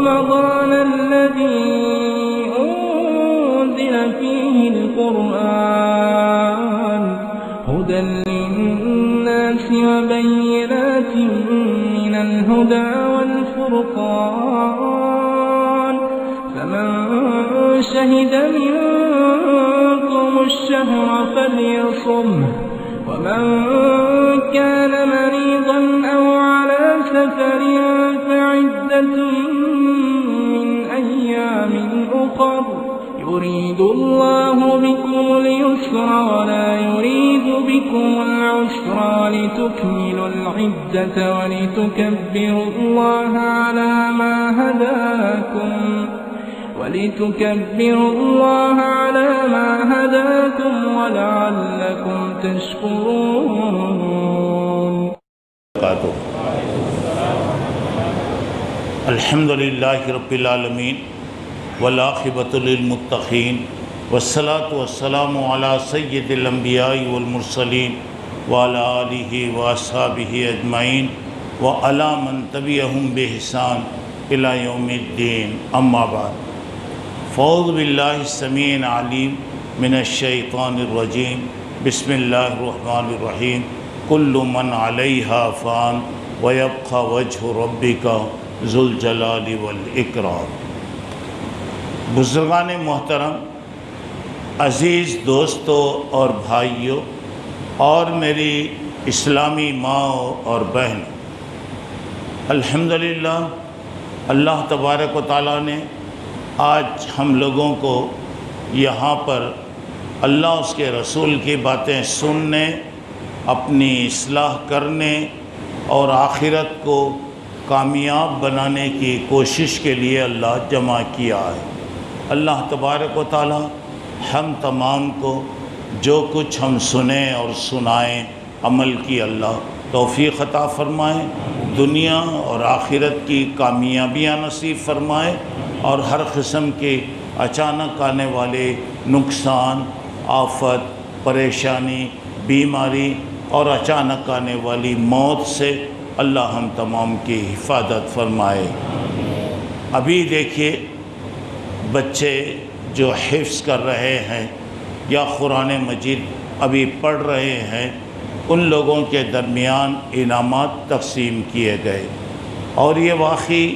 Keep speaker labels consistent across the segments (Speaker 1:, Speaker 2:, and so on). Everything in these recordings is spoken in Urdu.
Speaker 1: رمضان الذي أنزل فيه القرآن هدى للناس وبينات من الهدى والفرقان فمن شهد منكم الشهر فليصمه ومن كان مريضا أو على سفر فعدة من أيام أخر يريد الله بكم اليسر ولا يريد بكم العسر ولتكملوا العدة ولتكبروا الله على ما هداكم ولعلكم تشكرون.
Speaker 2: الحمد للہ رب العالمین والعاقبۃ للمتقین والصلاۃ والسلام علی سید الانبیاء والمرسلین وعلی آلہ واصحابہ اجمعین وعلی من تبعہم بإحسان الی یوم الدین. اما بعد، فاعوذ باللہ السمیع العلیم من الشیطان الرجیم. بسم اللہ الرحمن الرحیم. کل من علیہا فان ویبقى وجہ ربک ذو الجلال والاکرام. بزرگان محترم، عزیز دوستوں اور بھائیوں اور میری اسلامی ماں اور بہن، الحمدللہ اللہ تبارک و تعالیٰ نے آج ہم لوگوں کو یہاں پر اللہ اس کے رسول کی باتیں سننے، اپنی اصلاح کرنے اور آخرت کو کامیاب بنانے کی کوشش کے لیے اللہ جمع کیا ہے. اللہ تبارک و تعالیٰ ہم تمام کو جو کچھ ہم سنیں اور سنائیں عمل کی اللہ توفیق عطا فرمائے، دنیا اور آخرت کی کامیابیاں نصیب فرمائے، اور ہر قسم کے اچانک آنے والے نقصان، آفت، پریشانی، بیماری اور اچانک آنے والی موت سے اللہ ہم تمام کی حفاظت فرمائے. ابھی دیکھیے بچے جو حفظ کر رہے ہیں یا قرآن مجید ابھی پڑھ رہے ہیں، ان لوگوں کے درمیان انعامات تقسیم کیے گئے، اور یہ واقعی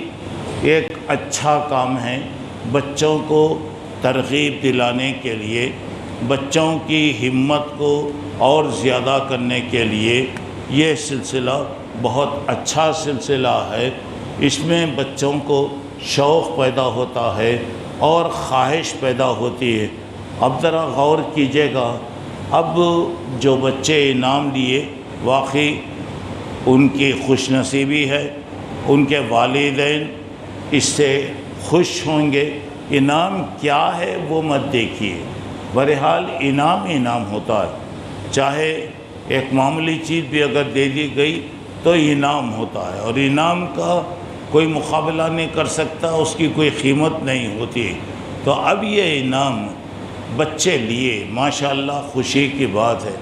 Speaker 2: ایک اچھا کام ہے. بچوں کو ترغیب دلانے کے لیے، بچوں کی ہمت کو اور زیادہ کرنے کے لیے یہ سلسلہ بہت اچھا سلسلہ ہے. اس میں بچوں کو شوق پیدا ہوتا ہے اور خواہش پیدا ہوتی ہے. اب ذرا غور کیجیے گا، اب جو بچے انعام لیے واقعی ان کی خوش نصیبی ہے، ان کے والدین اس سے خوش ہوں گے. انعام کیا ہے وہ مت دیکھیے، بہرحال انعام ہوتا ہے. چاہے ایک معمولی چیز بھی اگر دے دی گئی تو انعام ہوتا ہے، اور انعام کا کوئی مقابلہ نہیں کر سکتا، اس کی کوئی قیمت نہیں ہوتی. تو اب یہ انعام بچے لیے، ماشاءاللہ خوشی کی بات ہے.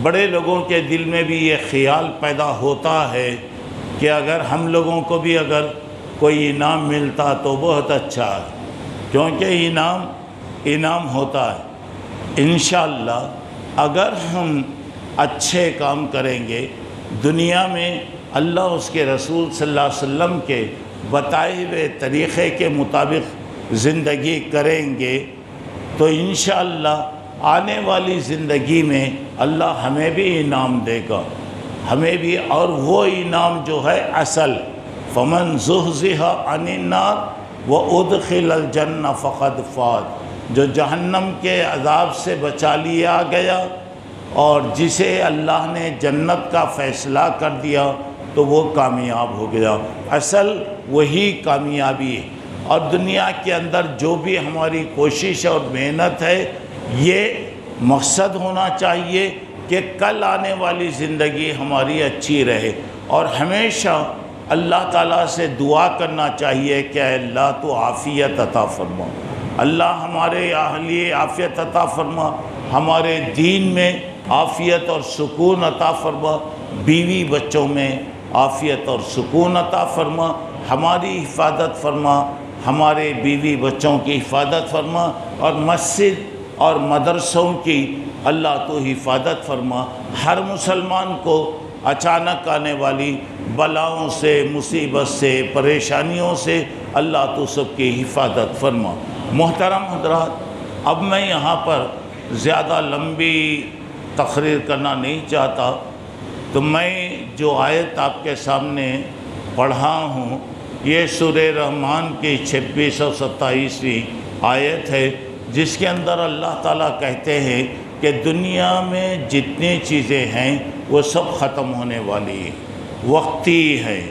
Speaker 2: بڑے لوگوں کے دل میں بھی یہ خیال پیدا ہوتا ہے کہ اگر ہم لوگوں کو بھی اگر کوئی انعام ملتا تو بہت اچھا ہے، کیونکہ انعام ہوتا ہے. انشاءاللہ اگر ہم اچھے کام کریں گے، دنیا میں اللہ اس کے رسول صلی اللہ علیہ وسلم کے بتائے ہوئے طریقے کے مطابق زندگی کریں گے، تو انشاءاللہ آنے والی زندگی میں اللہ ہمیں بھی انعام دے گا، ہمیں بھی. اور وہ انعام جو ہے اصل، فمن زحزح عن النار وادخل الجنہ فقد فاز، جو جہنم کے عذاب سے بچا لیا گیا اور جسے اللہ نے جنت کا فیصلہ کر دیا تو وہ کامیاب ہو گیا. اصل وہی کامیابی ہے. اور دنیا کے اندر جو بھی ہماری کوشش اور محنت ہے، یہ مقصد ہونا چاہیے کہ کل آنے والی زندگی ہماری اچھی رہے، اور ہمیشہ اللہ تعالیٰ سے دعا کرنا چاہیے کہ اے اللہ تو عافیت عطا فرما، اللہ ہمارے لیے عافیت عطا فرما، ہمارے دین میں عافیت اور سکون عطا فرما، بیوی بچوں میں عافیت اور سکون عطا فرما، ہماری حفاظت فرما، ہمارے بیوی بچوں کی حفاظت فرما، اور مسجد اور مدرسوں کی اللہ تو حفاظت فرما۔ ہر مسلمان کو اچانک آنے والی بلاؤں سے، مصیبت سے، پریشانیوں سے اللہ تو سب کی حفاظت فرما۔ محترم حضرات، اب میں یہاں پر زیادہ لمبی تقریر کرنا نہیں چاہتا، تو میں جو آیت آپ کے سامنے پڑھا ہوں یہ سورہ رحمان کی 26 اور 27ویں آیت ہے، جس کے اندر اللہ تعالیٰ کہتے ہیں کہ دنیا میں جتنی چیزیں ہیں وہ سب ختم ہونے والی ہیں، وقتی ہے،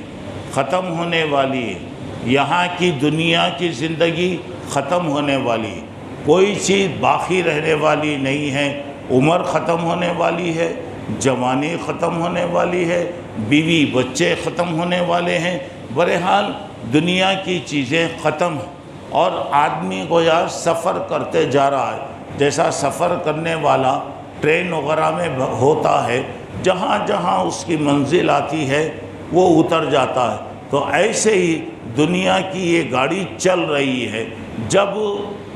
Speaker 2: ختم ہونے والی ہے۔ یہاں کی دنیا کی زندگی ختم ہونے والی ہے، کوئی چیز باقی رہنے والی نہیں ہے۔ عمر ختم ہونے والی ہے، جوانی ختم ہونے والی ہے، بیوی بچے ختم ہونے والے ہیں۔ بہرحال دنیا کی چیزیں ختم ہیں، اور آدمی گویا سفر کرتے جا رہا ہے، جیسا سفر کرنے والا ٹرین وغیرہ میں ہوتا ہے، جہاں جہاں اس کی منزل آتی ہے وہ اتر جاتا ہے۔ تو ایسے ہی دنیا کی یہ گاڑی چل رہی ہے، جب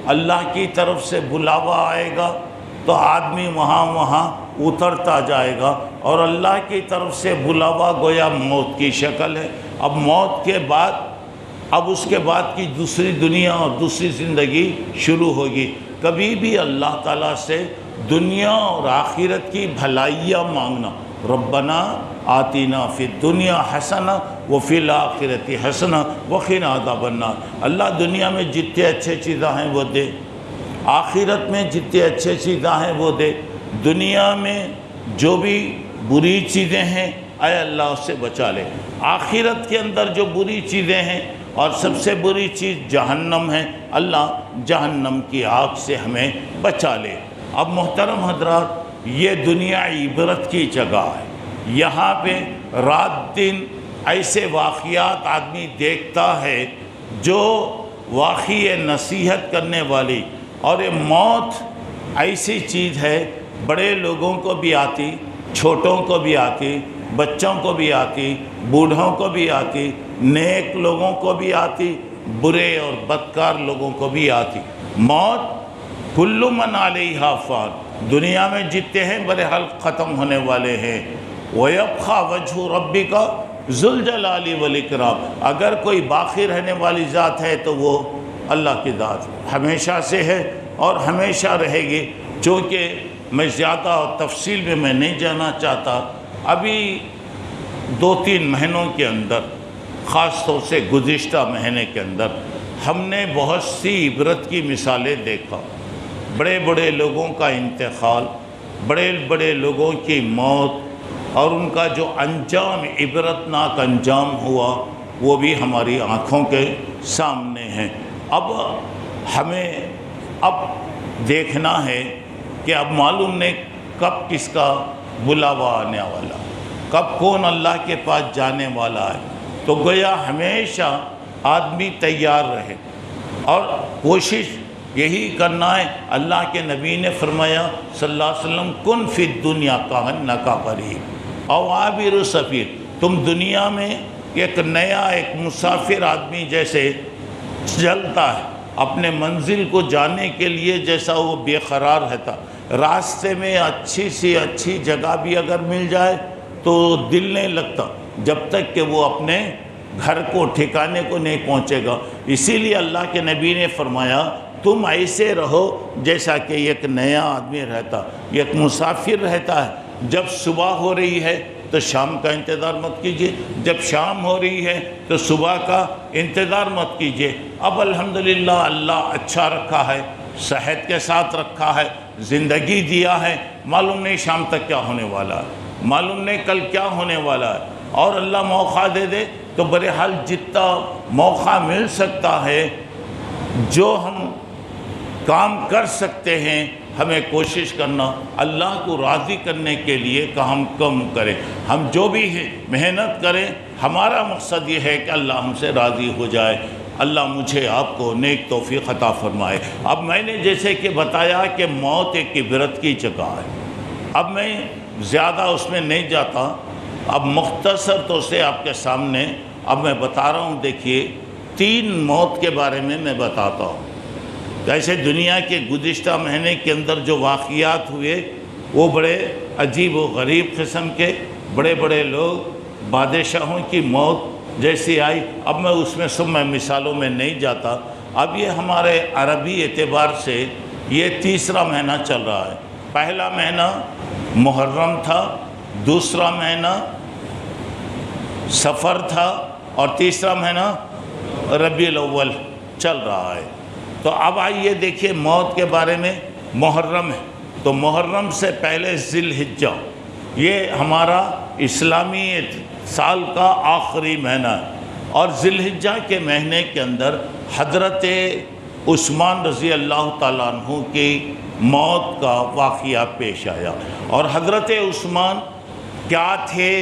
Speaker 2: اللہ کی طرف سے بلاوا آئے گا تو آدمی وہاں اترتا جائے گا، اور اللہ کی طرف سے بلاوا گویا موت کی شکل ہے۔ اب موت کے بعد اب اس کے بعد کی دوسری دنیا اور دوسری زندگی شروع ہوگی۔ کبھی بھی اللہ تعالیٰ سے دنیا اور آخرت کی بھلائیاں مانگنا، ربنا آتینا فی الدنیا حسنہ وفی الآخرۃ حسنہ وقنا عذاب النار۔ اللہ دنیا میں جتنے اچھے چیزیں ہیں وہ دے، آخرت میں جتنے اچھے چیزیں ہیں وہ دے، دنیا میں جو بھی بری چیزیں ہیں اے اللہ اس سے بچا لے۔ آخرت کے اندر جو بری چیزیں ہیں اور سب سے بری چیز جہنم ہے، اللہ جہنم کی آگ سے ہمیں بچا لے۔ اب محترم حضرات، یہ دنیا عبرت کی جگہ ہے، یہاں پہ رات دن ایسے واقعات آدمی دیکھتا ہے جو واقعی نصیحت کرنے والی، اور یہ موت ایسی چیز ہے بڑے لوگوں کو بھی آتی، چھوٹوں کو بھی آتی، بچوں کو بھی آتی، بوڑھوں کو بھی آتی، نیک لوگوں کو بھی آتی، برے اور بدکار لوگوں کو بھی آتی۔ موت کل من علیہا فان، دنیا میں جتنے ہیں بہرحال ختم ہونے والے ہیں۔ وَيَبْقَى وَجْهُ رَبِّكَ ذُو الْجَلَالِ وَالْإِكْرَامِ، اگر کوئی باقی رہنے والی ذات ہے تو وہ اللہ کی ذات ہمیشہ سے ہے اور ہمیشہ رہے گی۔ چونکہ میں زیادہ تفصیل میں نہیں جانا چاہتا، ابھی 2-3 مہینوں کے اندر، خاص طور سے گزشتہ مہینے کے اندر، ہم نے بہت سی عبرت کی مثالیں دیکھا۔ بڑے بڑے لوگوں کا انتقال، بڑے بڑے لوگوں کی موت، اور ان کا جو انجام، عبرتناک انجام ہوا، وہ بھی ہماری آنکھوں کے سامنے ہیں۔ اب ہمیں دیکھنا ہے کہ اب معلوم نہیں کب کس کا بلاوا آنے والا، کب کون اللہ کے پاس جانے والا ہے۔ تو گویا ہمیشہ آدمی تیار رہے، اور کوشش یہی کرنا ہے۔ اللہ کے نبی نے فرمایا صلی اللہ علیہ وسلم، کن فی الدنیا کأنک غریب او عابر سفیر، تم دنیا میں ایک نیا، ایک مسافر آدمی جیسے چلتا ہے، اپنے منزل کو جانے کے لیے جیسا وہ بے قرار رہتا، راستے میں اچھی سی اچھی جگہ بھی اگر مل جائے تو دل نہیں لگتا جب تک کہ وہ اپنے گھر کو، ٹھکانے کو نہیں پہنچے گا۔ اسی لیے اللہ کے نبی نے فرمایا تم ایسے رہو جیسا کہ ایک نیا آدمی رہتا، ایک مسافر رہتا ہے۔ جب صبح ہو رہی ہے تو شام کا انتظار مت کیجیے، جب شام ہو رہی ہے تو صبح کا انتظار مت کیجیے۔ اب الحمدللہ اللہ اچھا رکھا ہے، صحت کے ساتھ رکھا ہے، زندگی دیا ہے، معلوم نہیں شام تک کیا ہونے والا ہے، معلوم نہیں کل کیا ہونے والا ہے، اور اللہ موقع دے دے تو بہرحال جتنا موقع مل سکتا ہے، جو ہم کام کر سکتے ہیں، ہمیں کوشش کرنا اللہ کو راضی کرنے کے لیے کہ ہم کم کریں، ہم جو بھی ہے محنت کریں، ہمارا مقصد یہ ہے کہ اللہ ہم سے راضی ہو جائے۔ اللہ مجھے آپ کو نیک توفیق عطا فرمائے۔ اب میں نے جیسے کہ بتایا کہ موت ایک عبرت کی جگہ ہے، اب میں زیادہ اس میں نہیں جاتا، اب مختصر طور سے آپ کے سامنے اب میں بتا رہا ہوں، دیکھیے 3 موت کے بارے میں بتاتا ہوں. جیسے دنیا کے گزشتہ مہینے کے اندر جو واقعات ہوئے وہ بڑے عجیب و غریب قسم کے، بڑے بڑے لوگ، بادشاہوں کی موت جیسی آئی. اب میں اس میں سب میں مثالوں میں نہیں جاتا. اب یہ ہمارے عربی اعتبار سے یہ 3را مہینہ چل رہا ہے. پہلا مہینہ محرم تھا، دوسرا مہینہ سفر تھا، اور تیسرا مہینہ ربیع الاول چل رہا ہے. تو اب آئیے دیکھیے موت کے بارے میں. محرم ہے تو محرم سے پہلے ذی الحجہ، یہ ہمارا اسلامی سال کا آخری مہینہ ہے. اور ذی الحجہ کے مہینے کے اندر حضرت عثمان رضی اللہ تعالیٰ عنہ کی موت کا واقعہ پیش آیا. اور حضرت عثمان کیا تھے،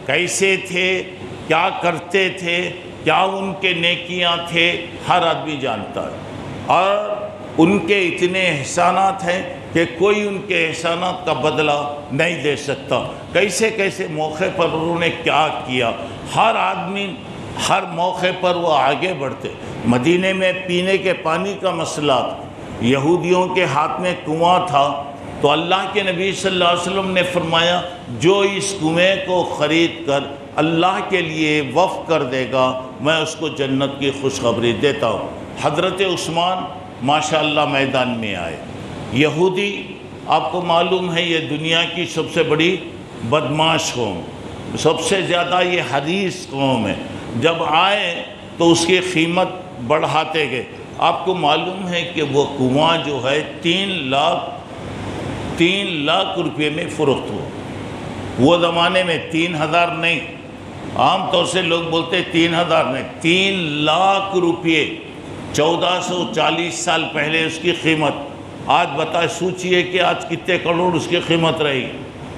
Speaker 2: کیسے تھے، کیا کرتے تھے، کیا ان کے نیکیاں تھے، ہر آدمی جانتا ہے. اور ان کے اتنے احسانات ہیں کہ کوئی ان کے احسانات کا بدلہ نہیں دے سکتا. کیسے کیسے موقع پر انہوں نے کیا کیا، ہر آدمی ہر موقع پر وہ آگے بڑھتے. مدینے میں پینے کے پانی کا مسئلہ تھا، یہودیوں کے ہاتھ میں کنواں تھا، تو اللہ کے نبی صلی اللہ علیہ وسلم نے فرمایا جو اس کنویں کو خرید کر اللہ کے لیے وقف کر دے گا میں اس کو جنت کی خوشخبری دیتا ہوں. حضرت عثمان ماشاءاللہ میدان میں آئے. یہودی آپ کو معلوم ہے یہ دنیا کی سب سے بڑی بدمعاش قوم، سب سے زیادہ یہ حریص قوم ہے. جب آئے تو اس کی قیمت بڑھاتے گئے. آپ کو معلوم ہے کہ وہ کنواں جو ہے 3 لاکھ روپے میں فروخت ہوا. وہ زمانے میں 3000 نہیں، عام طور سے لوگ بولتے 3000 نہیں، 3 لاکھ روپے، 1440 سال پہلے اس کی قیمت. آج بتائے سوچئے کہ آج کتنے کروڑ اس کی قیمت رہی.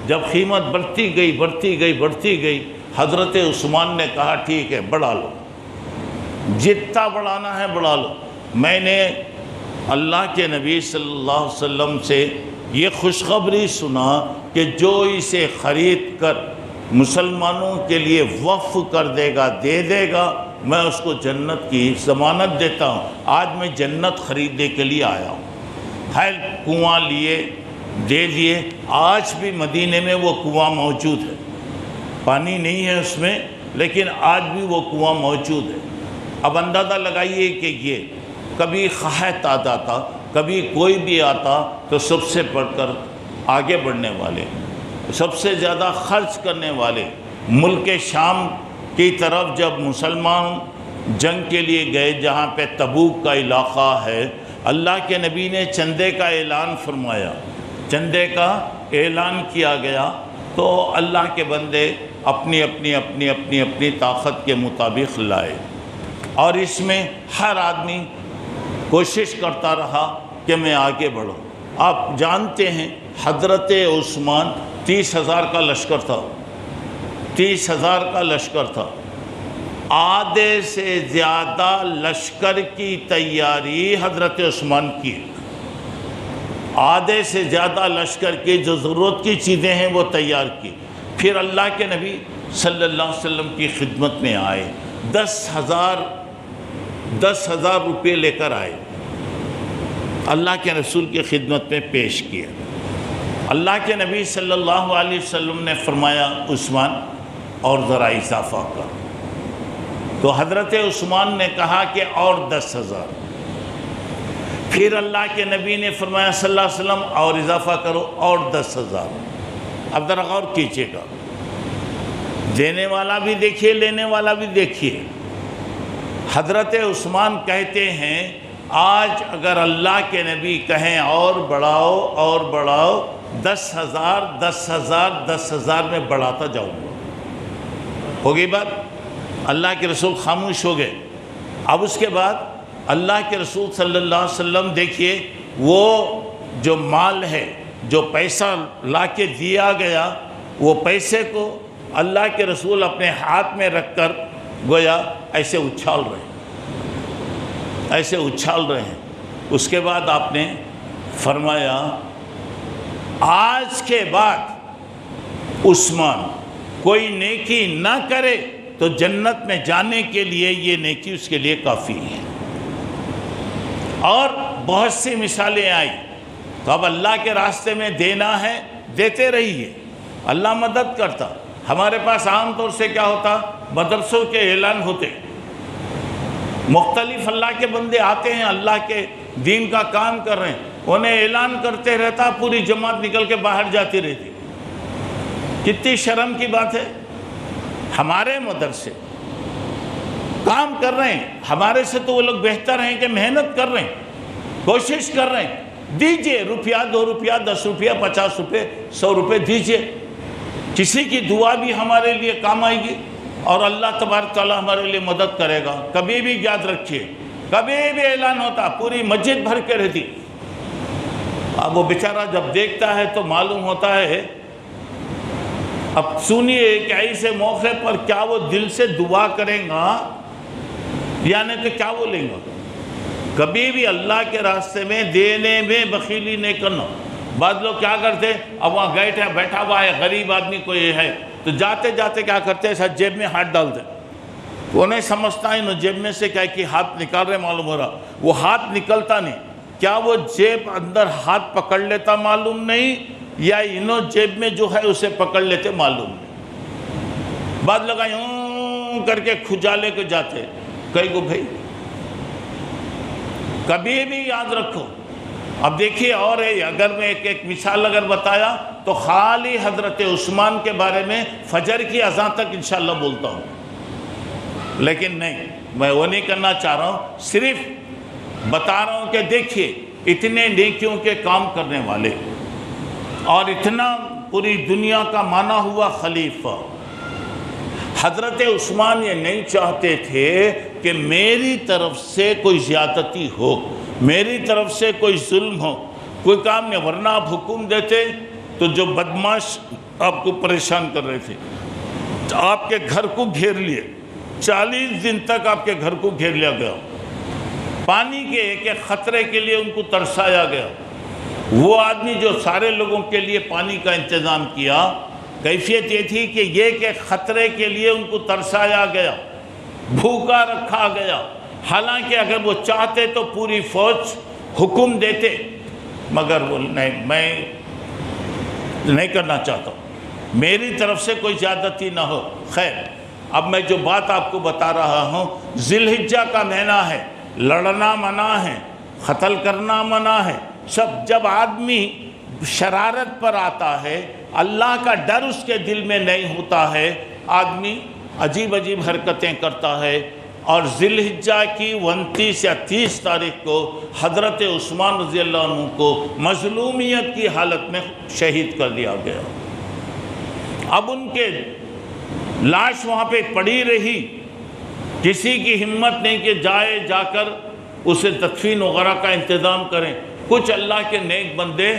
Speaker 2: جب قیمت بڑھتی گئی حضرت عثمان نے کہا ٹھیک ہے بڑھا لو، جتنا بڑھانا ہے بڑھا لو. میں نے اللہ کے نبی صلی اللہ علیہ وسلم سے یہ خوشخبری سنا کہ جو اسے خرید کر مسلمانوں کے لیے وقف کر دے گا، دے دے گا، میں اس کو جنت کی ضمانت دیتا ہوں. آج میں جنت خریدنے کے لیے آیا ہوں. خیر کنواں لیے، دے دیے. آج بھی مدینے میں وہ کنواں موجود ہے، پانی نہیں ہے اس میں لیکن آج بھی وہ کنواں موجود ہے. اب اندازہ لگائیے کہ یہ کبھی قحط آ جاتا، کبھی کوئی بھی آتا تو سب سے بڑھ کر آگے بڑھنے والے، سب سے زیادہ خرچ کرنے والے، ملک شام کی طرف جب مسلمان جنگ کے لیے گئے جہاں پہ تبوک کا علاقہ ہے، اللہ کے نبی نے چندے کا اعلان فرمایا، چندے کا اعلان کیا گیا تو اللہ کے بندے اپنی اپنی اپنی اپنی اپنی طاقت کے مطابق لائے. اور اس میں ہر آدمی کوشش کرتا رہا کہ میں آگے بڑھوں. آپ جانتے ہیں حضرت عثمان 30,000 کا لشکر تھا، 30,000 کا لشکر تھا. آدھے سے زیادہ لشکر کی تیاری حضرت عثمان کی. آدھے سے زیادہ لشکر کی جو ضرورت کی چیزیں ہیں وہ تیار کی. پھر اللہ کے نبی صلی اللہ علیہ وسلم کی خدمت میں آئے، 10,000 روپے لے کر آئے، اللہ کے رسول کی خدمت میں پیش کیا. اللہ کے نبی صلی اللہ علیہ وسلم نے فرمایا عثمان اور ذرا اضافہ کر. تو حضرت عثمان نے کہا کہ اور 10,000. پھر اللہ کے نبی نے فرمایا صلی اللہ علیہ وسلم اور اضافہ کرو اور 10,000. اب ذرا غور کیجیے گا، دینے والا بھی دیکھیے لینے والا بھی دیکھیے. حضرت عثمان کہتے ہیں آج اگر اللہ کے نبی کہیں اور بڑھاؤ اور بڑھاؤ، 10,000 10,000 10,000 میں بڑھاتا جاؤں گا. ہو گئی بات. اللہ کے رسول خاموش ہو گئے. اب اس کے بعد اللہ کے رسول صلی اللہ علیہ وسلم دیکھیے وہ جو مال ہے، جو پیسہ لا کے دیا گیا، وہ پیسے کو اللہ کے رسول اپنے ہاتھ میں رکھ کر گویا ایسے اچھال رہے ہیں. اس کے بعد آپ نے فرمایا آج کے بعد عثمان کوئی نیکی نہ کرے تو جنت میں جانے کے لیے یہ نیکی اس کے لیے کافی ہے۔ اور بہت سی مثالیں آئی، تو اب اللہ کے راستے میں دینا ہے، دیتے رہیے، اللہ مدد کرتا۔ ہمارے پاس عام طور سے کیا ہوتا، مدرسوں کے اعلان ہوتے، مختلف اللہ کے بندے آتے ہیں، اللہ کے دین کا کام کر رہے ہیں، انہیں اعلان کرتے رہتا، پوری جماعت نکل کے باہر جاتی رہتی۔ کتنی شرم کی بات ہے، ہمارے مدرسے کام کر رہے ہیں، ہمارے سے تو وہ لوگ بہتر ہیں کہ محنت کر رہے ہیں، کوشش کر رہے ہیں، دیجئے روپیہ 2 روپیہ 10 روپیہ 50 روپے 100 روپے دیجئے، کسی کی دعا بھی ہمارے لیے کام آئے گی اور اللہ تبارک تعالیٰ ہمارے لیے مدد کرے گا۔ کبھی بھی یاد رکھیے، کبھی بھی اعلان ہوتا، پوری مسجد بھر کے رہتی، اب وہ بیچارہ جب دیکھتا ہے تو معلوم ہوتا ہے، اب سنیے کہ ایسے موقع پر کیا وہ دل سے دعا کریں گا یا نہیں تو کیا بولیں گا۔ کبھی بھی اللہ کے راستے میں دینے میں بخیلی نہیں کرنا۔ بعض لوگ کیا کرتے، اب وہاں بیٹھا ہوا ہے غریب آدمی کوئی ہے تو جاتے جاتے کیا کرتے ہیں، جیب میں ہاتھ ڈالتے، وہ نہیں سمجھتا ہے انہوں جیب میں سے کیا کہ ہاتھ نکال رہے معلوم ہو رہا، وہ ہاتھ نکلتا نہیں، کیا وہ جیب اندر ہاتھ پکڑ لیتا معلوم نہیں، یا انہوں جیب میں جو ہے اسے پکڑ لیتے معلوم نہیں۔ بعض لوگ یوں کر کے کھجالے کے جاتے، کئی کو بھائی کبھی بھی یاد رکھو۔ اب دیکھیے اور ہے، اگر میں ایک مثال اگر بتایا تو خالی حضرت عثمان کے بارے میں فجر کی اذان تک انشاءاللہ بولتا ہوں، لیکن نہیں، میں وہ نہیں کرنا چاہ رہا ہوں، صرف بتا رہا ہوں کہ دیکھیے اتنے نیکیوں کے کام کرنے والے اور اتنا پوری دنیا کا مانا ہوا خلیفہ، حضرت عثمان یہ نہیں چاہتے تھے کہ میری طرف سے کوئی زیادتی ہو، میری طرف سے کوئی ظلم ہو، کوئی کام نہیں، ورنہ آپ حکم دیتے تو جو بدماش آپ کو پریشان کر رہے تھے آپ کے گھر کو گھیر لیے، 40 دن تک آپ کے گھر کو گھیر لیا گیا، پانی کے ایک ایک خطرے کے لیے ان کو ترسایا گیا۔ وہ آدمی جو سارے لوگوں کے لیے پانی کا انتظام کیا، کیفیت یہ تھی کہ یہ کہ خطرے کے لیے ان کو ترسایا گیا، بھوکا رکھا گیا، حالانکہ اگر وہ چاہتے تو پوری فوج حکم دیتے، مگر وہ نہیں، میں نہیں کرنا چاہتا ہوں، میری طرف سے کوئی زیادتی نہ ہو۔ خیر، اب میں جو بات آپ کو بتا رہا ہوں، ذی الحجہ کا مہینہ ہے، لڑنا منع ہے، قتل کرنا منع ہے، سب جب آدمی شرارت پر آتا ہے، اللہ کا ڈر اس کے دل میں نہیں ہوتا ہے، آدمی عجیب عجیب حرکتیں کرتا ہے۔ اور ذی الحجہ کی 29 یا 30 تاریخ کو حضرت عثمان رضی اللہ عنہ کو مظلومیت کی حالت میں شہید کر دیا گیا۔ اب ان کے لاش وہاں پہ پڑی رہی، کسی کی ہمت نہیں کہ جائے جا کر اسے تدفین وغیرہ کا انتظام کریں۔ کچھ اللہ کے نیک بندے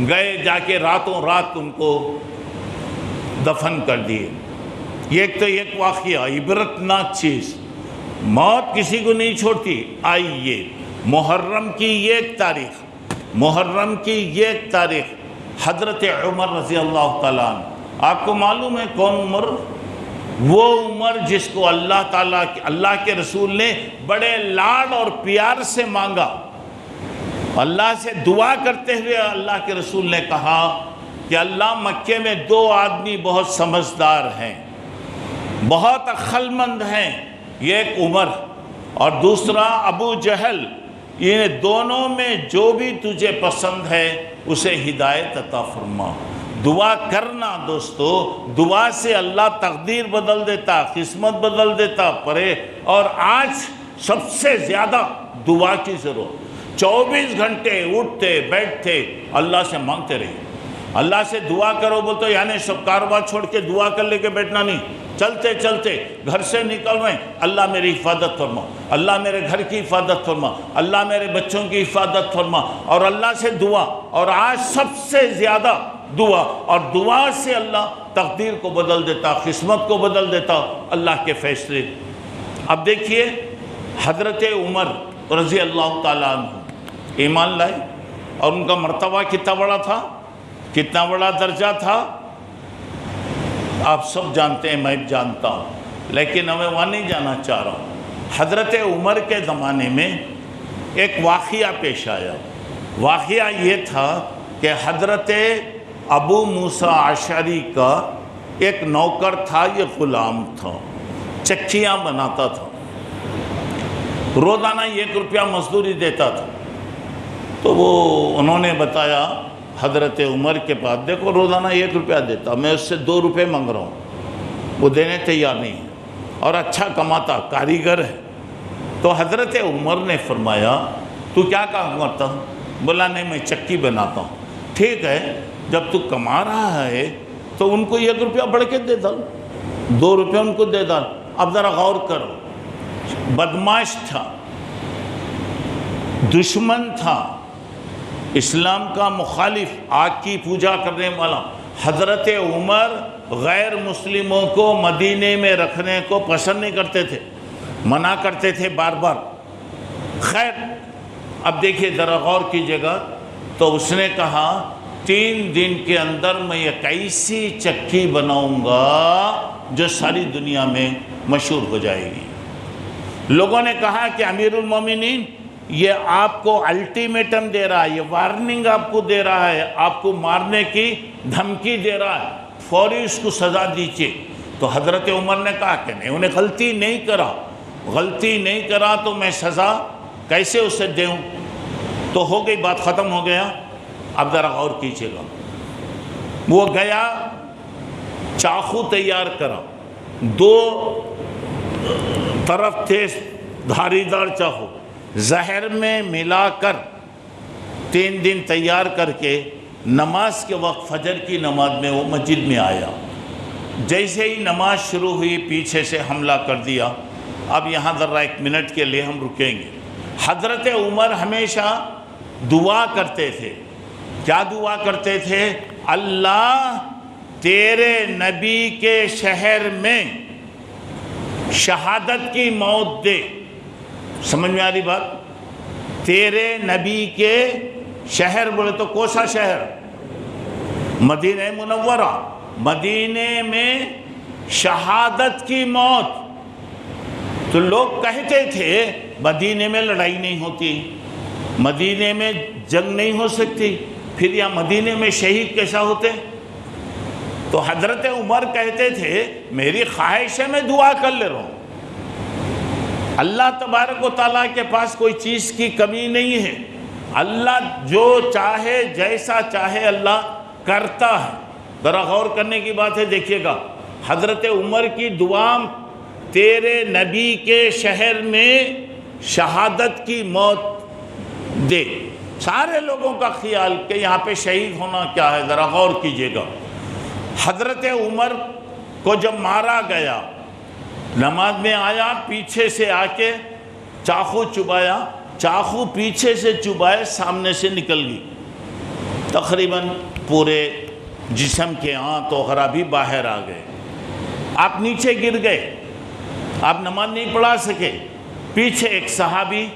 Speaker 2: گئے، جا کے راتوں رات ان کو دفن کر دیے۔ ایک تو ایک واقعہ عبرتناک چیز، موت کسی کو نہیں چھوڑتی۔ آئیے محرم کی ایک تاریخ حضرت عمر رضی اللہ تعالیٰ عنہ، آپ کو معلوم ہے کون عمر؟ وہ عمر جس کو اللہ کے رسول نے بڑے لاڈ اور پیار سے مانگا، اللہ سے دعا کرتے ہوئے اللہ کے رسول نے کہا کہ اللہ، مکے میں 2 آدمی بہت سمجھدار ہیں، بہت عقل مند ہیں، ایک عمر اور دوسرا ابو جہل، ان دونوں میں جو بھی تجھے پسند ہے اسے ہدایت عطا فرما۔ دعا کرنا دوستو، دعا سے اللہ تقدیر بدل دیتا، قسمت بدل دیتا، پرے۔ اور آج سب سے زیادہ دعا کی ضرورت، 24 گھنٹے اٹھتے بیٹھتے اللہ سے مانگتے رہے، اللہ سے دعا کرو بولتے، یعنی سب کاروبار چھوڑ کے دعا کر لے کے بیٹھنا نہیں، چلتے چلتے گھر سے نکل رہے ہیں، اللہ میری حفاظت فرما، اللہ میرے گھر کی حفاظت فرما، اللہ میرے بچوں کی حفاظت فرما، اور اللہ سے دعا۔ اور آج سب سے زیادہ دعا، اور دعا سے اللہ تقدیر کو بدل دیتا، قسمت کو بدل دیتا، اللہ کے فیصلے۔ اب دیکھیے حضرت عمر رضی اللہ تعالیٰ عنہ ایمان لائے، اور ان کا مرتبہ کتنا بڑا تھا، کتنا بڑا درجہ تھا، آپ سب جانتے ہیں، میں جانتا ہوں۔ لیکن میں وہاں نہیں جانا چاہ رہا ہوں۔ حضرت عمر کے زمانے میں ایک واقعہ پیش آیا۔ واقعہ یہ تھا کہ حضرت ابو موسیٰ اشعری کا ایک نوکر تھا، یہ غلام تھا، چکیاں بناتا تھا، روزانہ 1 روپیہ مزدوری دیتا تھا۔ تو انہوں نے بتایا حضرت عمر کے پاس، دیکھو روزانہ 1 روپیہ دیتا، میں اس سے 2 روپے مانگ رہا ہوں، وہ دینے تیار نہیں ہے، اور اچھا کماتا، کاریگر ہے۔ تو حضرت عمر نے فرمایا تو کیا کام کرتا ہوں؟ بولا نہیں میں چکی بناتا ہوں۔ ٹھیک ہے، جب تو کما رہا ہے تو ان کو 1 روپیہ بڑھ کے دے ڈال، 2 روپیہ ان کو دے ڈال۔ اب ذرا غور کرو، بدماش تھا، دشمن تھا، اسلام کا مخالف، آگ کی پوجا کرنے والا۔ حضرت عمر غیر مسلموں کو مدینے میں رکھنے کو پسند نہیں کرتے تھے، منع کرتے تھے بار بار۔ خیر اب دیکھیے ذرا غور کیجیے گا، تو اس نے کہا 3 دن کے اندر میں ایک ایسی چکی بناؤں گا جو ساری دنیا میں مشہور ہو جائے گی۔ لوگوں نے کہا کہ امیر المومنین یہ آپ کو الٹیمیٹم دے رہا ہے، یہ وارننگ آپ کو دے رہا ہے، آپ کو مارنے کی دھمکی دے رہا ہے، فوری اس کو سزا دیجیے۔ تو حضرت عمر نے کہا کہ نہیں، انہیں غلطی نہیں کرا تو میں سزا کیسے اسے دوں؟ تو ہو گئی بات، ختم ہو گیا۔ اب ذرا غور کیجیے گا، وہ گیا چاقو تیار کرا، 2 طرف تھے دھاری دار چاقو، زہر میں ملا کر 3 دن تیار کر کے نماز کے وقت فجر کی نماز میں وہ مسجد میں آیا۔ جیسے ہی نماز شروع ہوئی پیچھے سے حملہ کر دیا۔ اب یہاں ذرا 1 منٹ کے لیے ہم رکیں گے۔ حضرت عمر ہمیشہ دعا کرتے تھے، کیا دعا کرتے تھے؟ اللہ تیرے نبی کے شہر میں شہادت کی موت دے۔ سمجھ میں آ رہی بات؟ تیرے نبی کے شہر بولے تو کوسا شہر؟ مدینہ منورہ، مدینے میں شہادت کی موت۔ تو لوگ کہتے تھے مدینے میں لڑائی نہیں ہوتی، مدینے میں جنگ نہیں ہو سکتی، پھر یا مدینے میں شہید کیسا ہوتے؟ تو حضرت عمر کہتے تھے میری خواہش ہے میں دعا کر لے رہا ہوں، اللہ تبارک و تعالیٰ کے پاس کوئی چیز کی کمی نہیں ہے، اللہ جو چاہے جیسا چاہے اللہ کرتا ہے۔ ذرا غور کرنے کی بات ہے، دیکھیے گا حضرت عمر کی دعا تیرے نبی کے شہر میں شہادت کی موت دے۔ سارے لوگوں کا خیال کہ یہاں پہ شہید ہونا کیا ہے، ذرا غور کیجیے گا۔ حضرت عمر کو جب مارا گیا، نماز میں آیا، پیچھے سے آ کے چاقو چبایا، چاقو پیچھے سے چبائے سامنے سے نکل گئی، تقریباً پورے جسم کے آنت وغیرہ بھی باہر آ گئے۔ آپ نیچے گر گئے، آپ نماز نہیں پڑھا سکے۔ پیچھے ایک صحابی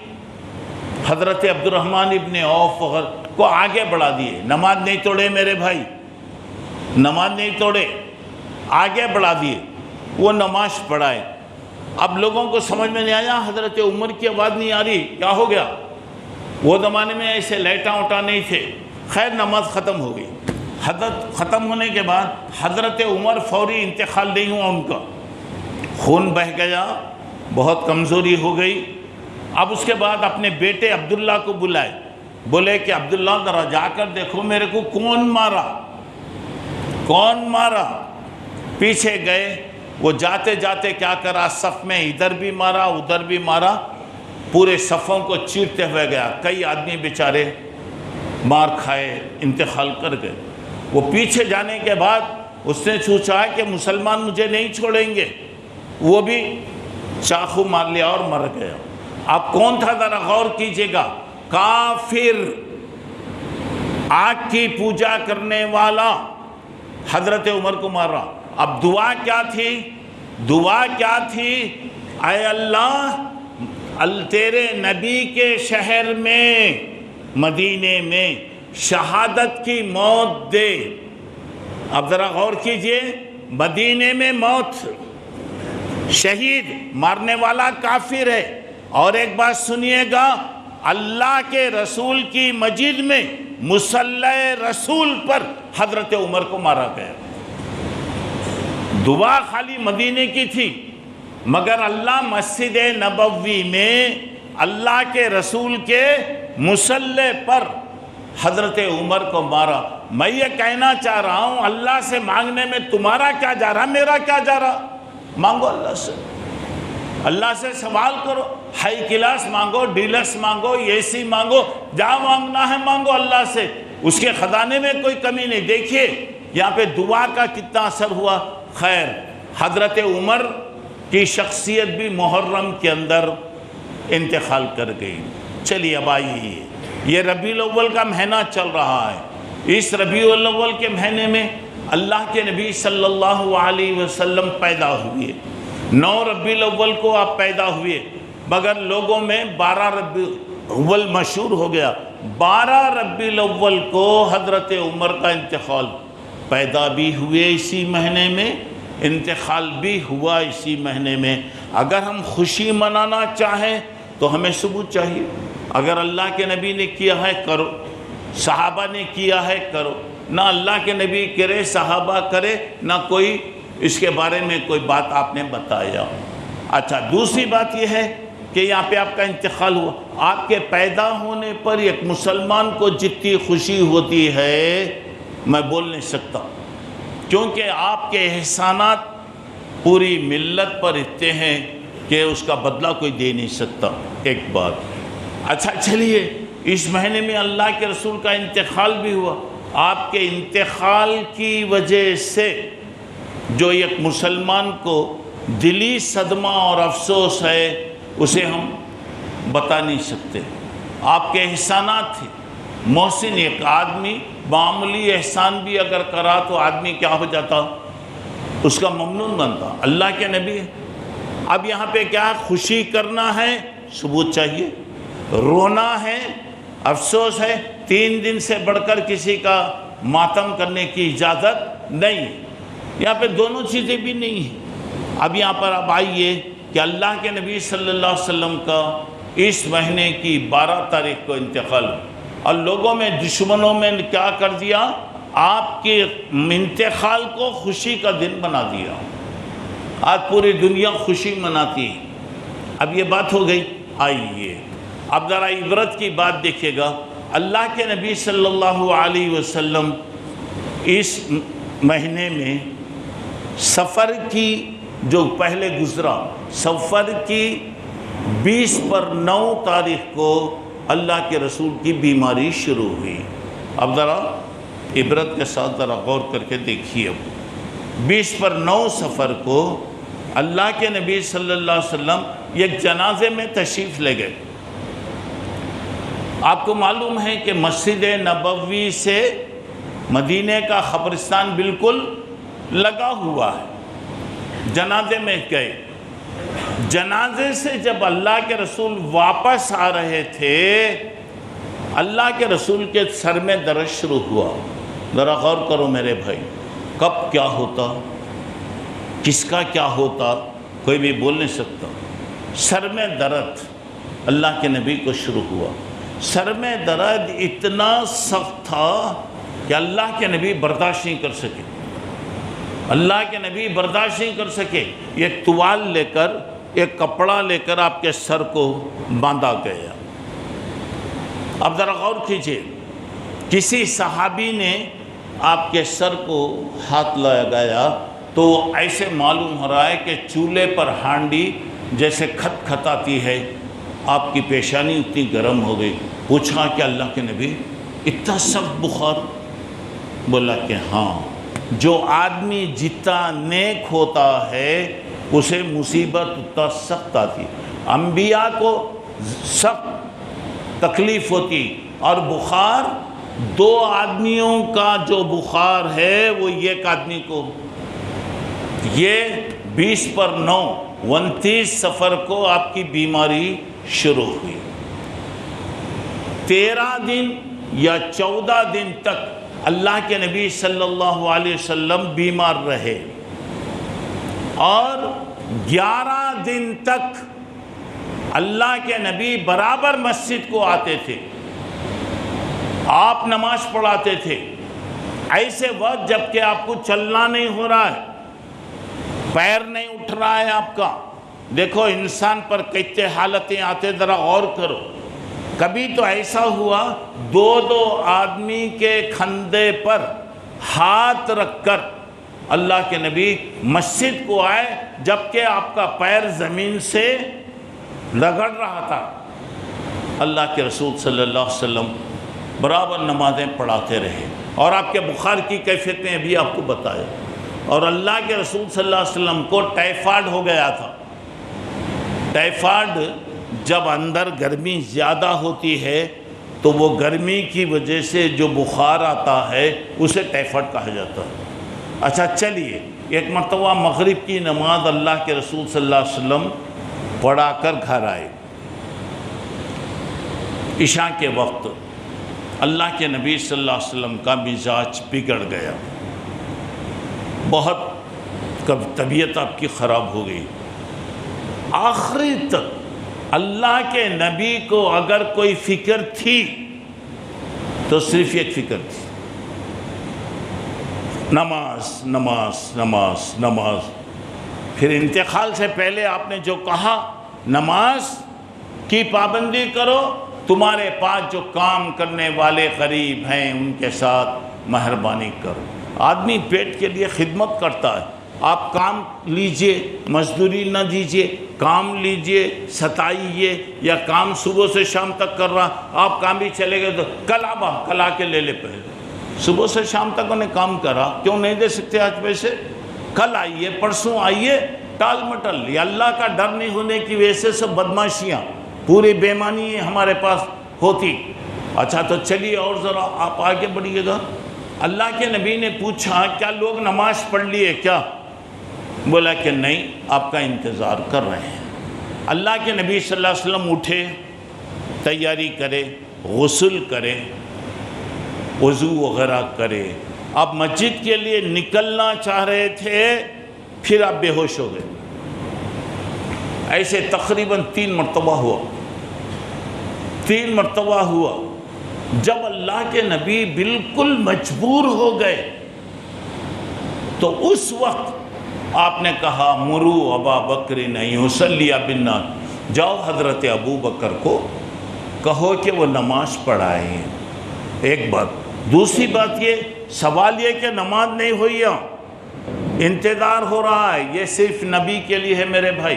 Speaker 2: حضرت عبد الرحمن ابن عوف وغیرہ کو آگے بڑھا دیے، نماز نہیں توڑے میرے بھائی، نماز نہیں توڑے، آگے بڑھا دیے، وہ نماز پڑھائے۔ اب لوگوں کو سمجھ میں نہیں آیا، حضرت عمر کی آواز نہیں آ رہی، کیا ہو گیا؟ وہ زمانے میں ایسے لائٹاں وٹاں نہیں تھے۔ خیر نماز ختم ہو گئی۔ حضرت ختم ہونے کے بعد حضرت عمر فوری انتقال نہیں ہوا، ان کا خون بہہ گیا، بہت کمزوری ہو گئی۔ اب اس کے بعد اپنے بیٹے عبداللہ کو بلائے، بولے کہ عبداللہ ذرا جا کر دیکھو میرے کو کون مارا۔ پیچھے گئے، وہ جاتے جاتے کیا کرا، صف میں ادھر بھی مارا ادھر بھی مارا، پورے صفوں کو چیرتے ہوئے گیا۔ کئی آدمی بیچارے مار کھائے، انتقال کر گئے۔ وہ پیچھے جانے کے بعد اس نے سوچا کہ مسلمان مجھے نہیں چھوڑیں گے، وہ بھی چاقو مار لیا اور مر گیا۔ اب کون تھا ذرا غور کیجئے گا، کافر، آگ کی پوجا کرنے والا حضرت عمر کو مار رہا۔ اب دعا کیا تھی؟ اے اللہ تیرے نبی کے شہر میں مدینے میں شہادت کی موت دے۔ اب ذرا غور کیجئے، مدینے میں موت، شہید مارنے والا کافر ہے۔ اور ایک بات سنیے گا، اللہ کے رسول کی مسجد میں مصلی رسول پر حضرت عمر کو مارا گیا۔ دعا خالی مدینے کی تھی، مگر اللہ مسجد نبوی میں اللہ کے رسول کے مصلی پر حضرت عمر کو مارا۔ میں یہ کہنا چاہ رہا ہوں، اللہ سے مانگنے میں تمہارا کیا جا رہا، میرا کیا جا رہا؟ مانگو اللہ سے، اللہ سے سوال کرو، ہائی کلاس مانگو، ڈیلکس مانگو، اے سی مانگو، جہاں مانگنا ہے مانگو اللہ سے، اس کے خزانے میں کوئی کمی نہیں۔ دیکھیے یہاں پہ دعا کا کتنا اثر ہوا۔ خیر، حضرت عمر کی شخصیت بھی محرم کے اندر انتقال کر گئی۔ چلیے اب آئیے، یہ ربیع الاول کا مہینہ چل رہا ہے۔ اس ربیع الاول کے مہینے میں اللہ کے نبی صلی اللہ علیہ وسلم پیدا ہوئے۔ 9 ربیع الاول کو آپ پیدا ہوئے، مگر لوگوں میں 12 ربیع الاول مشہور ہو گیا۔ 12 ربیع الاول کو حضرت عمر کا انتقال، پیدا بھی ہوئے اسی مہینے میں، انتقال بھی ہوا اسی مہینے میں۔ اگر ہم خوشی منانا چاہیں تو ہمیں ثبوت چاہیے۔ اگر اللہ کے نبی نے کیا ہے کرو، صحابہ نے کیا ہے کرو، نہ اللہ کے نبی کرے صحابہ کرے، نہ کوئی اس کے بارے میں کوئی بات آپ نے بتایا۔ اچھا، دوسری بات یہ ہے کہ یہاں پہ آپ کا انتقال ہوا۔ آپ کے پیدا ہونے پر ایک مسلمان کو جتنی خوشی ہوتی ہے میں بول نہیں سکتا، کیونکہ آپ کے احسانات پوری ملت پر اتنے ہیں کہ اس کا بدلہ کوئی دے نہیں سکتا۔ ایک بات۔ اچھا چلیے، اس مہینے میں اللہ کے رسول کا انتقال بھی ہوا۔ آپ کے انتقال کی وجہ سے جو ایک مسلمان کو دلی صدمہ اور افسوس ہے، اسے ہم بتا نہیں سکتے۔ آپ کے احسانات تھے۔ محسن ایک آدمی معمولی احسان بھی اگر کرا تو آدمی کیا ہو جاتا، اس کا ممنون بنتا۔ اللہ کے نبی ہے۔ اب یہاں پہ کیا خوشی کرنا ہے، ثبوت چاہیے، رونا ہے، افسوس ہے۔ 3 دن سے بڑھ کر کسی کا ماتم کرنے کی اجازت نہیں، یہاں پہ دونوں چیزیں بھی نہیں ہیں۔ اب یہاں پر اب آئیے کہ اللہ کے نبی صلی اللہ علیہ وسلم کا اس مہینے کی 12 تاریخ کو انتقال، اور لوگوں میں دشمنوں میں کیا کر دیا، آپ کے انتقال کو خوشی کا دن بنا دیا۔ آج پوری دنیا خوشی مناتی ہے۔ اب یہ بات ہو گئی۔ آئیے اب ذرا عبرت کی بات دیکھیے گا۔ اللہ کے نبی صلی اللہ علیہ وسلم اس مہینے میں سفر کی جو پہلے گزرا، سفر کی 20 پر 9 تاریخ کو اللہ کے رسول کی بیماری شروع ہوئی۔ اب ذرا عبرت کے ساتھ ذرا غور کر کے دیکھیے۔ 20 پر 9 سفر کو اللہ کے نبی صلی اللہ علیہ وسلم ایک جنازے میں تشریف لے گئے۔ آپ کو معلوم ہے کہ مسجد نبوی سے مدینے کا قبرستان بالکل لگا ہوا ہے۔ جنازے میں گئے، جنازے سے جب اللہ کے رسول واپس آ رہے تھے، اللہ کے رسول کے سر میں درد شروع ہوا۔ ذرا غور کرو میرے بھائی، کب کیا ہوتا، کس کا کیا ہوتا، کوئی بھی بول نہیں سکتا۔ سر میں درد اللہ کے نبی کو شروع ہوا۔ سر میں درد اتنا سخت تھا کہ اللہ کے نبی برداشت نہیں کر سکے۔ اللہ کے نبی برداشت نہیں کر سکے۔ ایک توال لے کر، ایک کپڑا لے کر آپ کے سر کو باندھا گیا۔ اب ذرا غور کیجئے، کسی صحابی نے آپ کے سر کو ہاتھ لگایا تو ایسے معلوم ہو رہا ہے کہ چولہے پر ہانڈی جیسے کھٹ کھٹاتی ہے، آپ کی پیشانی اتنی گرم ہو گئی۔ پوچھا کہ اللہ کے نبی اتنا سخت بخار؟ بولا کہ ہاں، جو آدمی جتنا نیک ہوتا ہے اسے مصیبت اتنا سخت آتی۔ انبیاء کو سخت تکلیف ہوتی، اور بخار 2 آدمیوں کا جو بخار ہے وہ ایک آدمی کو۔ یہ 20 پر 9 29 سفر کو آپ کی بیماری شروع ہوئی۔ 13 دن یا 14 دن تک اللہ کے نبی صلی اللہ علیہ وسلم بیمار رہے، اور 11 دن تک اللہ کے نبی برابر مسجد کو آتے تھے، آپ نماز پڑھاتے تھے۔ ایسے وقت جب کہ آپ کو چلنا نہیں ہو رہا ہے، پیر نہیں اٹھ رہا ہے آپ کا، دیکھو انسان پر کتنے حالتیں آتے، ذرا غور کرو۔ کبھی تو ایسا ہوا 2 آدمی کے کھندے پر ہاتھ رکھ کر اللہ کے نبی مسجد کو آئے، جبکہ آپ کا پیر زمین سے رگڑ رہا تھا۔ اللہ کے رسول صلی اللہ علیہ وسلم برابر نمازیں پڑھاتے رہے، اور آپ کے بخار کی کیفیت میں بھی آپ کو بتایا۔ اور اللہ کے رسول صلی اللہ علیہ وسلم کو ٹائیفائڈ ہو گیا تھا۔ ٹائیفائڈ جب اندر گرمی زیادہ ہوتی ہے تو وہ گرمی کی وجہ سے جو بخار آتا ہے اسے ٹائیفائڈ کہا جاتا ہے۔ اچھا چلیے، ایک مرتبہ مغرب کی نماز اللہ کے رسول صلی اللہ علیہ وسلم پڑھا کر گھر آئے۔ عشاء کے وقت اللہ کے نبی صلی اللہ علیہ وسلم کا مزاج بگڑ گیا، بہت طبیعت آپ کی خراب ہو گئی۔ آخری تک اللہ کے نبی کو اگر کوئی فکر تھی تو صرف ایک فکر تھی، نماز نماز نماز نماز۔ پھر انتقال سے پہلے آپ نے جو کہا، نماز کی پابندی کرو، تمہارے پاس جو کام کرنے والے غریب ہیں ان کے ساتھ مہربانی کرو۔ آدمی پیٹ کے لیے خدمت کرتا ہے، آپ کام لیجئے، مزدوری نہ دیجئے، کام لیجئے، ستائیے، یا کام صبح سے شام تک کر رہا، آپ کام بھی چلے گئے تو کل آ کے لے لے پہلے۔ صبح سے شام تک انہیں کام کرا، کیوں نہیں دے سکتے آج پیسے؟ کل آئیے، پرسوں آئیے، ٹال مٹل۔ یہ اللہ کا ڈر نہیں ہونے کی وجہ سے سب بدماشیاں، پوری بےمانی ہمارے پاس ہوتی۔ اچھا تو چلیے اور ذرا آپ آگے بڑھیے گا۔ اللہ کے نبی نے پوچھا کیا لوگ نماز پڑھ لیے کیا؟ بولا کہ نہیں، آپ کا انتظار کر رہے ہیں۔ اللہ کے نبی صلی اللہ علیہ وسلم اٹھے، تیاری کرے، غسل کرے، وضو وغیرہ کرے، آپ مسجد کے لیے نکلنا چاہ رہے تھے، پھر آپ بے ہوش ہو گئے۔ ایسے تقریباً 3 مرتبہ ہوا، 3 مرتبہ ہوا۔ جب اللہ کے نبی بالکل مجبور ہو گئے تو اس وقت آپ نے کہا مرو ابا بکر نہیں یصلی بالناس، جاؤ حضرت ابو بکر کو کہو کہ وہ نماز پڑھائیں۔ ایک بات۔ دوسری بات یہ، سوال یہ کہ نماز نہیں ہوئی ہے، انتظار ہو رہا ہے، یہ صرف نبی کے لیے ہے میرے بھائی۔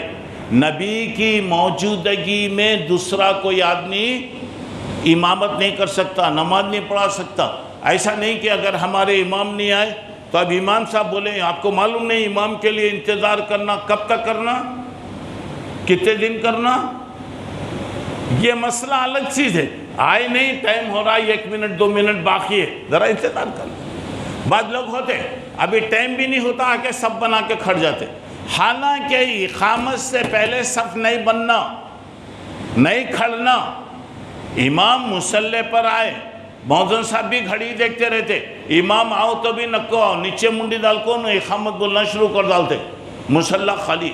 Speaker 2: نبی کی موجودگی میں دوسرا کوئی آدمی امامت نہیں کر سکتا، نماز نہیں پڑھا سکتا۔ ایسا نہیں کہ اگر ہمارے امام نہیں آئے تو اب امام صاحب بولیں آپ کو معلوم نہیں امام کے لیے انتظار کرنا کب تک کرنا، کتنے دن کرنا، یہ مسئلہ الگ چیز ہے۔ آئے نہیں، ٹائم ہو رہا ہے، 1 منٹ 2 منٹ باقی ہے، ذرا انتظار کرنا۔ بعض لوگ ہوتے ابھی ٹائم بھی نہیں ہوتا، آ کے سب بنا کے کھڑ جاتے۔ حالانکہ اقامت سے پہلے صف نہیں بننا، نہیں کھڑنا۔ امام مصلی پر آئے، مؤذن صاحب بھی گھڑی دیکھتے رہتے، امام آؤ تو بھی نکو آؤ، نیچے منڈی ڈال کو اقامت بولنا شروع کر ڈالتے، مصلی خالی۔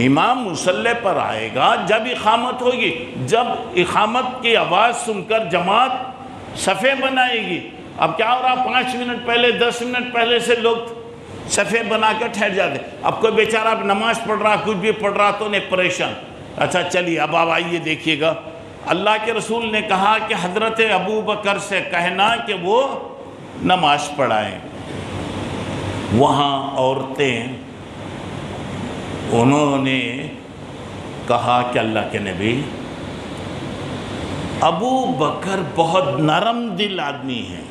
Speaker 2: امام مصلی پر آئے گا جب اقامت ہوگی، جب اقامت کی آواز سن کر جماعت صفیں بنائے گی۔ اب کیا ہو رہا، 5 منٹ پہلے 10 منٹ پہلے سے لوگ صفیں بنا کر ٹھہر جاتے۔ اب کوئی بیچارہ نماز پڑھ رہا، کچھ بھی پڑھ رہا تو نہیں پریشان۔ اچھا چلیے اب آپ آئیے دیکھیے گا، اللہ کے رسول نے کہا کہ حضرت ابو بکر سے کہنا کہ وہ نماز پڑھائیں۔ وہاں عورتیں انہوں نے کہا کہ اللہ کے نبی، ابو بکر بہت نرم دل آدمی ہے،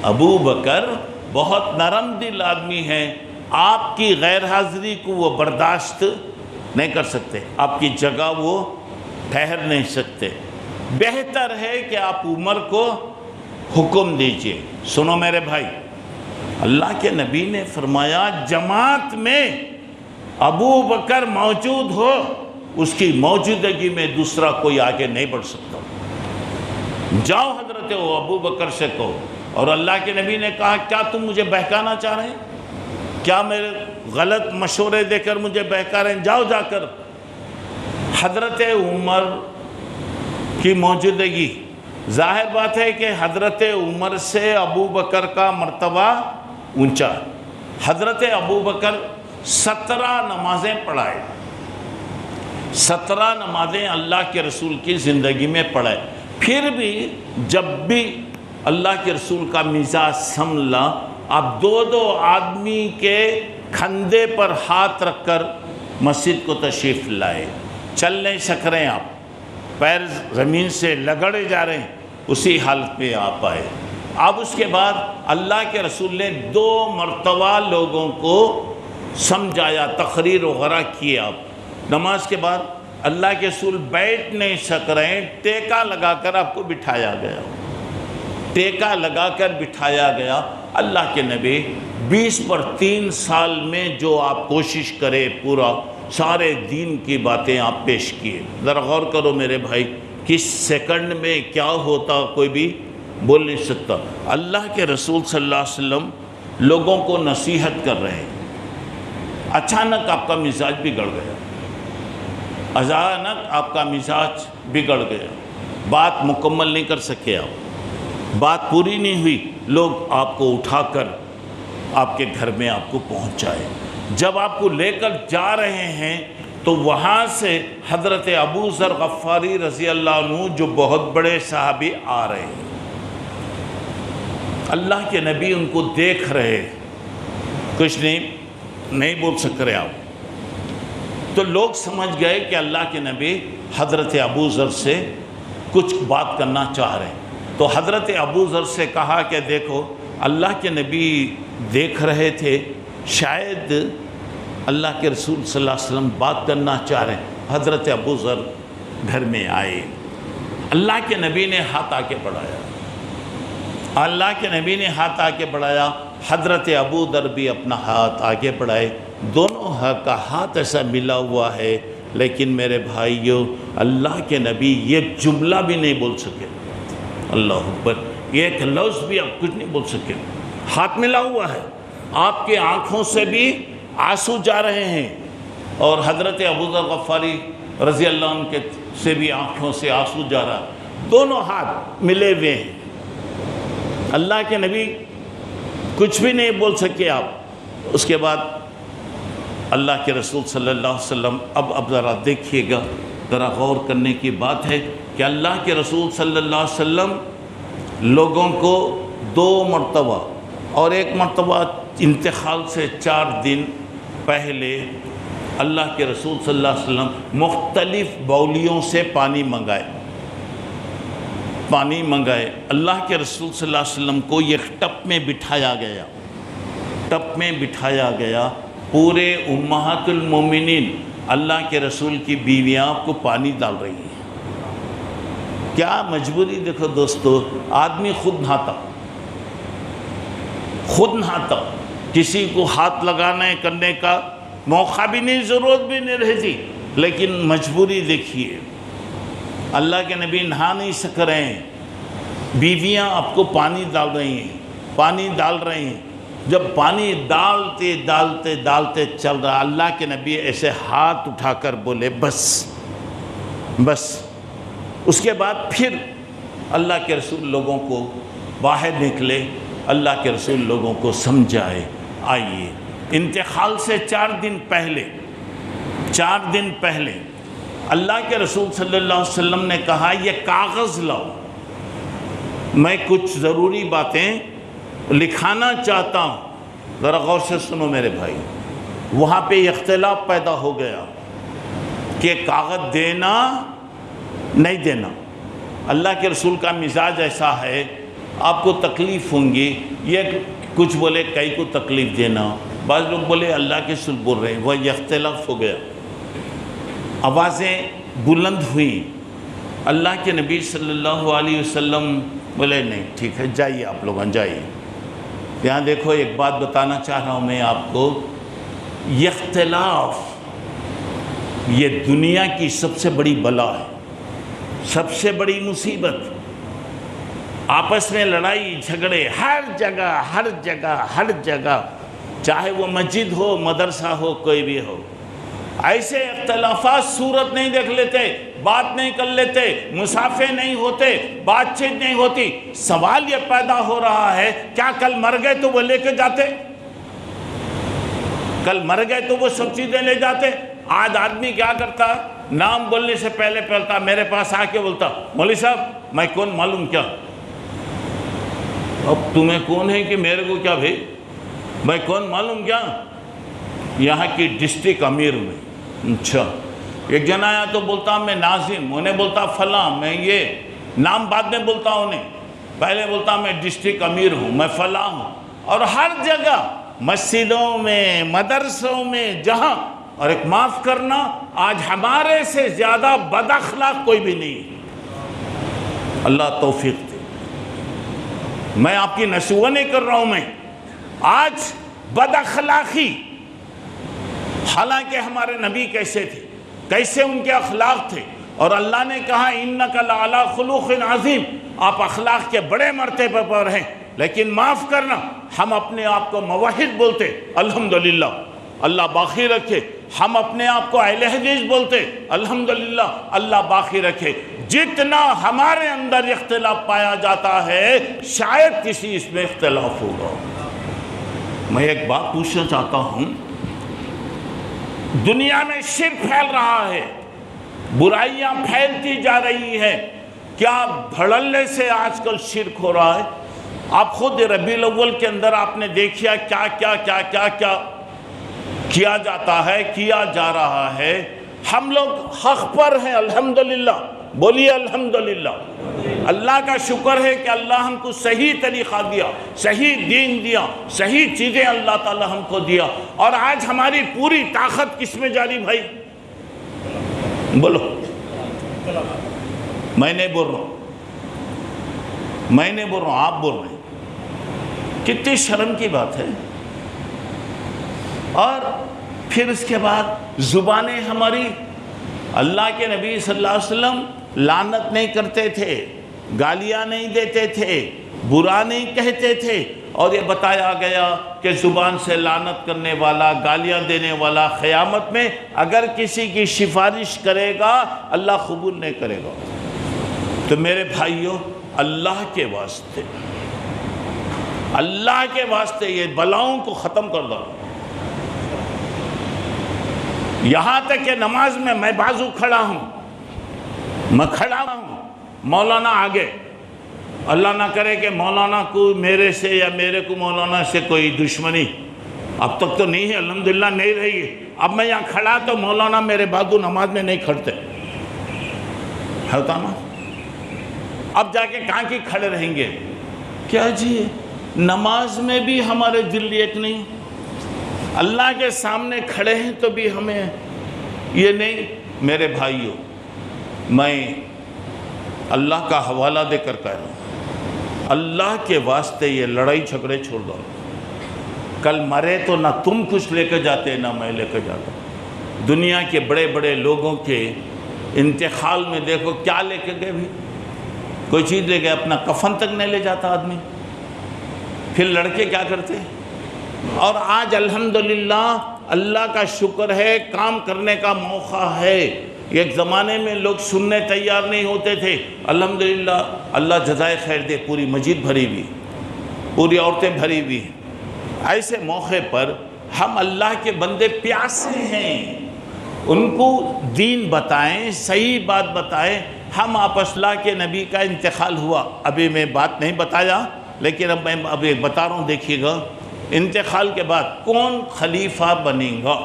Speaker 2: ابو بکر بہت نرم دل آدمی ہے، آپ کی غیر حاضری کو وہ برداشت نہیں کر سکتے، آپ کی جگہ وہ ٹھہر نہیں سکتے، بہتر ہے کہ آپ عمر کو حکم دیجئے۔ سنو میرے بھائی، اللہ کے نبی نے فرمایا جماعت میں ابو بکر موجود ہو، اس کی موجودگی میں دوسرا کوئی آگے نہیں بڑھ سکتا، جاؤ حضرت ابو بکر سے کہو۔ اور اللہ کے نبی نے کہا کیا تم مجھے بہکانا چاہ رہے ہیں؟ کیا میرے غلط مشورے دے کر مجھے بہکا رہے ہیں، جاؤ جا کر حضرت عمر کی موجودگی، ظاہر بات ہے کہ حضرت عمر سے ابو بکر کا مرتبہ اونچا ہے۔ حضرت ابو بکر 17 نمازیں پڑھائے، 17 نمازیں اللہ کے رسول کی زندگی میں پڑھائے، پھر بھی جب بھی اللہ کے رسول کا مزاج سنبھلا، آپ 2 آدمی کے کھندے پر ہاتھ رکھ کر مسجد کو تشریف لائے۔ چل نہیں سک رہے ہیں آپ، پیر زمین سے لگڑے جا رہے ہیں، اسی حالت میں آپ آئے۔ اب اس کے بعد اللہ کے رسول نے 2 مرتبہ لوگوں کو سمجھایا، تقریر وغیرہ کی۔ آپ نماز کے بعد اللہ کے رسول بیٹھ نہیں سک رہے ہیں، ٹیکا لگا کر آپ کو بٹھایا گیا، ٹیکا لگا کر بٹھایا گیا۔ اللہ کے نبی 20 پر 3 سال میں جو آپ کوشش کرے پورا سارے دین کی باتیں آپ پیش کیے۔ ذرا غور کرو میرے بھائی، کس سیکنڈ میں کیا ہوتا کوئی بھی بول نہیں سکتا۔ اللہ کے رسول صلی اللہ علیہ وسلم لوگوں کو نصیحت کر رہے ہیں، اچانک آپ کا مزاج بگڑ گیا، اچانک آپ کا مزاج بگڑ گیا، بات مکمل نہیں کر سکے، آپ بات پوری نہیں ہوئی، لوگ آپ کو اٹھا کر آپ کے گھر میں آپ کو پہنچائے۔ جب آپ کو لے کر جا رہے ہیں تو وہاں سے حضرت ابو ذر غفاری رضی اللہ عنہ جو بہت بڑے صحابی آ رہے ہیں، اللہ کے نبی ان کو دیکھ رہے، کچھ نہیں بول سک رہے آپ، تو لوگ سمجھ گئے کہ اللہ کے نبی حضرت ابو ذر سے کچھ بات کرنا چاہ رہے ہیں۔ تو حضرت ابو ذر سے کہا کہ دیکھو اللہ کے نبی دیکھ رہے تھے، شاید اللہ کے رسول صلی اللہ علیہ وسلم بات کرنا چاہ رہے ہیں۔ حضرت ابو ذر گھر میں آئے، اللہ کے نبی نے ہاتھ آ کے بڑھایا، اللہ کے نبی نے ہاتھ آ کے بڑھایا، حضرت ابو ذر بھی اپنا ہاتھ آگے بڑھائے، دونوں کا ہاتھ ایسا ملا ہوا ہے، لیکن میرے بھائیوں اللہ کے نبی یہ جملہ بھی نہیں بول سکے، اللہ اکبر، یہ ایک لفظ بھی آپ کچھ نہیں بول سکے، ہاتھ ملا ہوا ہے، آپ کے آنکھوں سے بھی آنسو جا رہے ہیں، اور حضرت ابو ذر غفاری رضی اللہ عنہ کے سے بھی آنکھوں سے آنسو جا رہا، دونوں ہاتھ ملے ہوئے ہیں۔ اللہ کے نبی کچھ بھی نہیں بول سکے آپ۔ اس کے بعد اللہ کے رسول صلی اللہ علیہ وسلم، اب ذرا دیکھیے گا، ذرا غور کرنے کی بات ہے کہ اللہ کے رسول صلی اللہ علیہ وسلم لوگوں کو 2 مرتبہ اور 1 مرتبہ انتقال سے 4 دن پہلے اللہ کے رسول صلی اللہ علیہ وسلم مختلف باولیوں سے پانی منگائے۔ اللہ کے رسول صلی اللہ علیہ وسلم کو ایک ٹپ میں بٹھایا گیا، پورے امہات المومنین اللہ کے رسول کی بیویاں آپ کو پانی ڈال رہی ہیں۔ کیا مجبوری دیکھو دوستو، آدمی خود نہاتا، کسی کو ہاتھ لگانے کرنے کا موقع بھی نہیں، ضرورت بھی نہیں رہتی، لیکن مجبوری دیکھیے، اللہ کے نبی نہا نہیں سک رہے ہیں، بیویاں آپ کو پانی ڈال رہی ہیں، جب پانی ڈالتے چل رہا، اللہ کے نبی ایسے ہاتھ اٹھا کر بولے بس۔ اس کے بعد پھر اللہ کے رسول لوگوں کو باہر نکلے، اللہ کے رسول لوگوں کو سمجھائے، آئیے انتقال سے 4 دن پہلے اللہ کے رسول صلی اللہ علیہ وسلم نے کہا یہ کاغذ لاؤ، میں کچھ ضروری باتیں لکھانا چاہتا ہوں۔ ذرا غور سے سنو میرے بھائی، وہاں پہ اختلاف پیدا ہو گیا کہ کاغذ دینا نہیں دینا۔ اللہ کے رسول کا مزاج ایسا ہے، آپ کو تکلیف ہوں گی، یہ کچھ بولے کئی کو تکلیف دینا، بعض لوگ بولے اللہ کے رسول بول رہے ہیں، وہ اختلاف ہو گیا، آوازیں بلند ہوئیں۔ اللہ کے نبی صلی اللہ علیہ وسلم بولے نہیں ٹھیک ہے، جائیے آپ لوگ جائیے۔ یہاں دیکھو ایک بات بتانا چاہ رہا ہوں میں آپ کو، یہ اختلاف یہ دنیا کی سب سے بڑی بلا ہے، سب سے بڑی مصیبت۔ آپس میں لڑائی جھگڑے ہر جگہ چاہے وہ مسجد ہو، مدرسہ ہو، کوئی بھی ہو، ایسے اختلافات صورت نہیں دیکھ لیتے، بات نہیں کر لیتے، مسافے نہیں ہوتے، بات چیت نہیں ہوتی۔ سوال یہ پیدا ہو رہا ہے، کیا کل مر گئے تو وہ لے کے جاتے؟ کل مر گئے تو وہ سب چیزیں لے جاتے؟ آج آدمی کیا کرتا؟ نام بولنے سے پہلے پہلتا میرے پاس آ کے بولتا، مولوی صاحب میں کون معلوم کیا؟ اب تمہیں کون ہے کہ میرے کو کیا بھائی، میں کون معلوم کیا؟ یہاں کی ڈسٹرکٹ امیر میں۔ اچھا، ایک جن آیا تو بولتا میں ناظم، انہیں بولتا فلاں، میں یہ نام بعد میں بولتا انہیں، پہلے بولتا میں ڈسٹرکٹ امیر ہوں، میں فلاں ہوں۔ اور ہر جگہ مسجدوں میں، مدرسوں میں، جہاں، اور ایک معاف کرنا، آج ہمارے سے زیادہ بد اخلاق کوئی بھی نہیں ہے۔ اللہ توفیق دے۔ میں آپ کی نشوہ نہیں کر رہا ہوں، میں آج بد اخلاقی، حالانکہ ہمارے نبی کیسے تھے، کیسے ان کے اخلاق تھے، اور اللہ نے کہا اِنَّكَ لَعَلَىٰ خُلُقٍ عَظِيمٍ، آپ اخلاق کے بڑے مرتبے پر ہیں۔ لیکن معاف کرنا، ہم اپنے آپ کو موحد بولتے، الحمدللہ اللہ باقی رکھے۔ ہم اپنے آپ کو اہل حدیث بولتے، الحمدللہ اللہ باقی رکھے۔ جتنا ہمارے اندر اختلاف پایا جاتا ہے، شاید کسی اس میں اختلاف ہوگا۔ میں ایک بات پوچھنا چاہتا ہوں، دنیا میں شرک پھیل رہا ہے، برائیاں پھیلتی جا رہی ہیں، کیا بھڑلے سے آج کل شرک ہو رہا ہے؟ آپ خود ربیع الاول کے اندر آپ نے دیکھیا کیا کیا کیا کیا کیا کیا جاتا ہے، کیا جا رہا ہے۔ ہم لوگ حق پر ہیں، الحمدللہ، بولیے الحمدللہ۔ اللہ کا شکر ہے کہ اللہ ہم کو صحیح طریقہ دیا، صحیح دین دیا، صحیح چیزیں اللہ تعالی ہم کو دیا، اور آج ہماری پوری طاقت کس میں جاری بھائی؟ بولو، میں نہیں بول رہا ہوں، میں نہیں بول رہا ہوں، آپ بول رہے ہیں۔ کتنی شرم کی بات ہے۔ اور پھر اس کے بعد زبانیں ہماری، اللہ کے نبی صلی اللہ علیہ وسلم لعنت نہیں کرتے تھے، گالیاں نہیں دیتے تھے، برا نہیں کہتے تھے، اور یہ بتایا گیا کہ زبان سے لعنت کرنے والا، گالیاں دینے والا، قیامت میں اگر کسی کی سفارش کرے گا اللہ قبول نہیں کرے گا۔ تو میرے بھائیوں، اللہ کے واسطے، اللہ کے واسطے یہ بلاؤں کو ختم کر دو۔ یہاں تک کہ نماز میں بازو کھڑا ہوں، میں کھڑا ہوں، مولانا آگے، اللہ نہ کرے کہ مولانا کو میرے سے یا میرے کو مولانا سے کوئی دشمنی، اب تک تو نہیں ہے، الحمدللہ نہیں رہی ہے۔ اب میں یہاں کھڑا تو مولانا میرے بازو نماز میں نہیں کھڑتے، ہوتا نا؟ اب جا کے کہاں کی کھڑے رہیں گے؟ کیا جی، نماز میں بھی ہمارے دل ایک نہیں، اللہ کے سامنے کھڑے ہیں تو بھی ہمیں یہ نہیں۔ میرے بھائیوں، میں اللہ کا حوالہ دے کر کہہ رہا ہوں، اللہ کے واسطے یہ لڑائی جھگڑے چھوڑ دو۔ کل مرے تو نہ تم کچھ لے کے جاتے نہ میں لے کے جاتا۔ دنیا کے بڑے بڑے لوگوں کے انتقال میں دیکھو کیا لے کے گئے، بھی کوئی چیز لے گئے، اپنا کفن تک نہیں لے جاتا آدمی۔ پھر لڑکے کیا کرتے؟ اور آج الحمدللہ اللہ کا شکر ہے، کام کرنے کا موقع ہے۔ ایک زمانے میں لوگ سننے تیار نہیں ہوتے تھے، الحمدللہ اللہ جزائے خیر دے، پوری مسجد بھری ہوئی، پوری عورتیں بھری ہوئی۔ ایسے موقع پر ہم اللہ کے بندے پیاسے ہیں، ان کو دین بتائیں، صحیح بات بتائیں۔ ہم آپس اللہ کے نبی کا انتقال ہوا، ابھی میں بات نہیں بتایا، لیکن اب میں بتا رہا ہوں، دیکھیے گا انتقال کے بعد کون خلیفہ بنے گا۔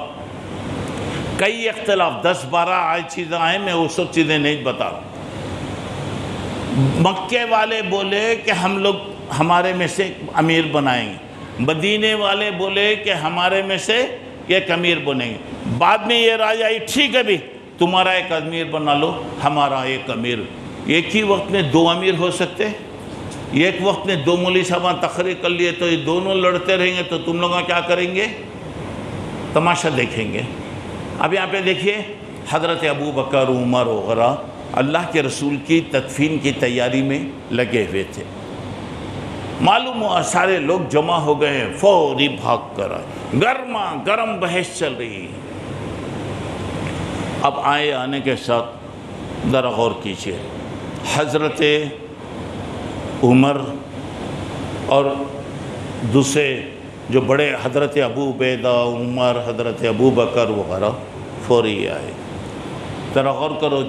Speaker 2: کئی اختلاف، 10-12 چیزیں آئیں، میں وہ سب چیزیں نہیں بتا رہا۔ مکے والے بولے کہ ہم لوگ ہمارے میں سے امیر بنائیں گے، مدینے والے بولے کہ ہمارے میں سے ایک امیر بنیں گے۔ بعد میں یہ رائے آئی، ٹھیک ہے بھی تمہارا ایک امیر بنا لو، ہمارا ایک امیر۔ ایک ہی وقت میں 2 امیر ہو سکتے؟ ایک وقت میں 2 مولوی صاحبان تقریر کر لیے تو یہ دونوں لڑتے رہیں گے، تو تم لوگ کیا کریں گے؟ تماشا دیکھیں گے۔ اب یہاں پہ دیکھیے، حضرت ابو بکر، عمر وغیرہ اللہ کے رسول کی تدفین کی تیاری میں لگے ہوئے تھے۔ معلوم ہوا سارے لوگ جمع ہو گئے ہیں، فوری بھاگ کر آئے، گرما گرم بحث چل رہی ہے۔ اب آنے کے ساتھ ذرا غور کیجیے، حضرت عمر اور دوسرے جو بڑے حضرت ابو عبیدہ، عمر، حضرت ابو بکر وغیرہ فوری آئے۔ ذرا غور کرو،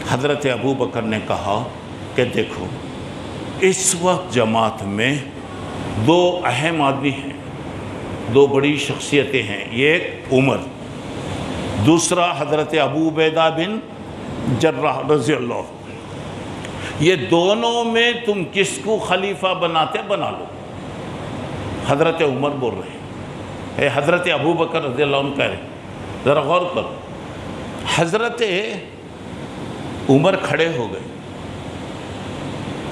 Speaker 2: حضرت ابو بکر نے کہا کہ دیکھو اس وقت جماعت میں دو اہم آدمی ہیں، دو بڑی شخصیتیں ہیں، ایک عمر، دوسرا حضرت ابو عبیدہ بن جراح رضی اللہ۔ یہ دونوں میں تم کس کو خلیفہ بناتے بنا لو۔ حضرت عمر بول رہے ہیں، اے حضرت ابو بکر رضی اللہ عنہ کہہ رہے ہیں، ذرا غور کرو۔ حضرت عمر کھڑے ہو گئے،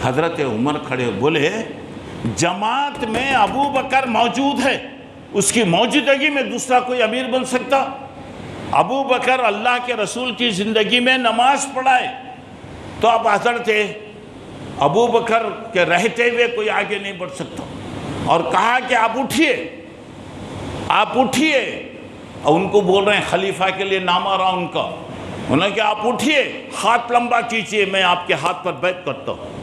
Speaker 2: حضرت عمر کھڑے بولے جماعت میں ابو بکر موجود ہے، اس کی موجودگی میں دوسرا کوئی امیر بن سکتا؟ ابو بکر اللہ کے رسول کی زندگی میں نماز پڑھائے تو اب حضرت ابو بکر کے رہتے ہوئے کوئی آگے نہیں بڑھ سکتا، اور کہا کہ آپ اٹھیے، آپ اٹھیے، اور ان کو بول رہے ہیں خلیفہ کے لیے نام آ رہا ان کا، انہوں نے کہ آپ اٹھیے، ہاتھ لمبا کیجیے، میں آپ کے ہاتھ پر بیعت کرتا ہوں۔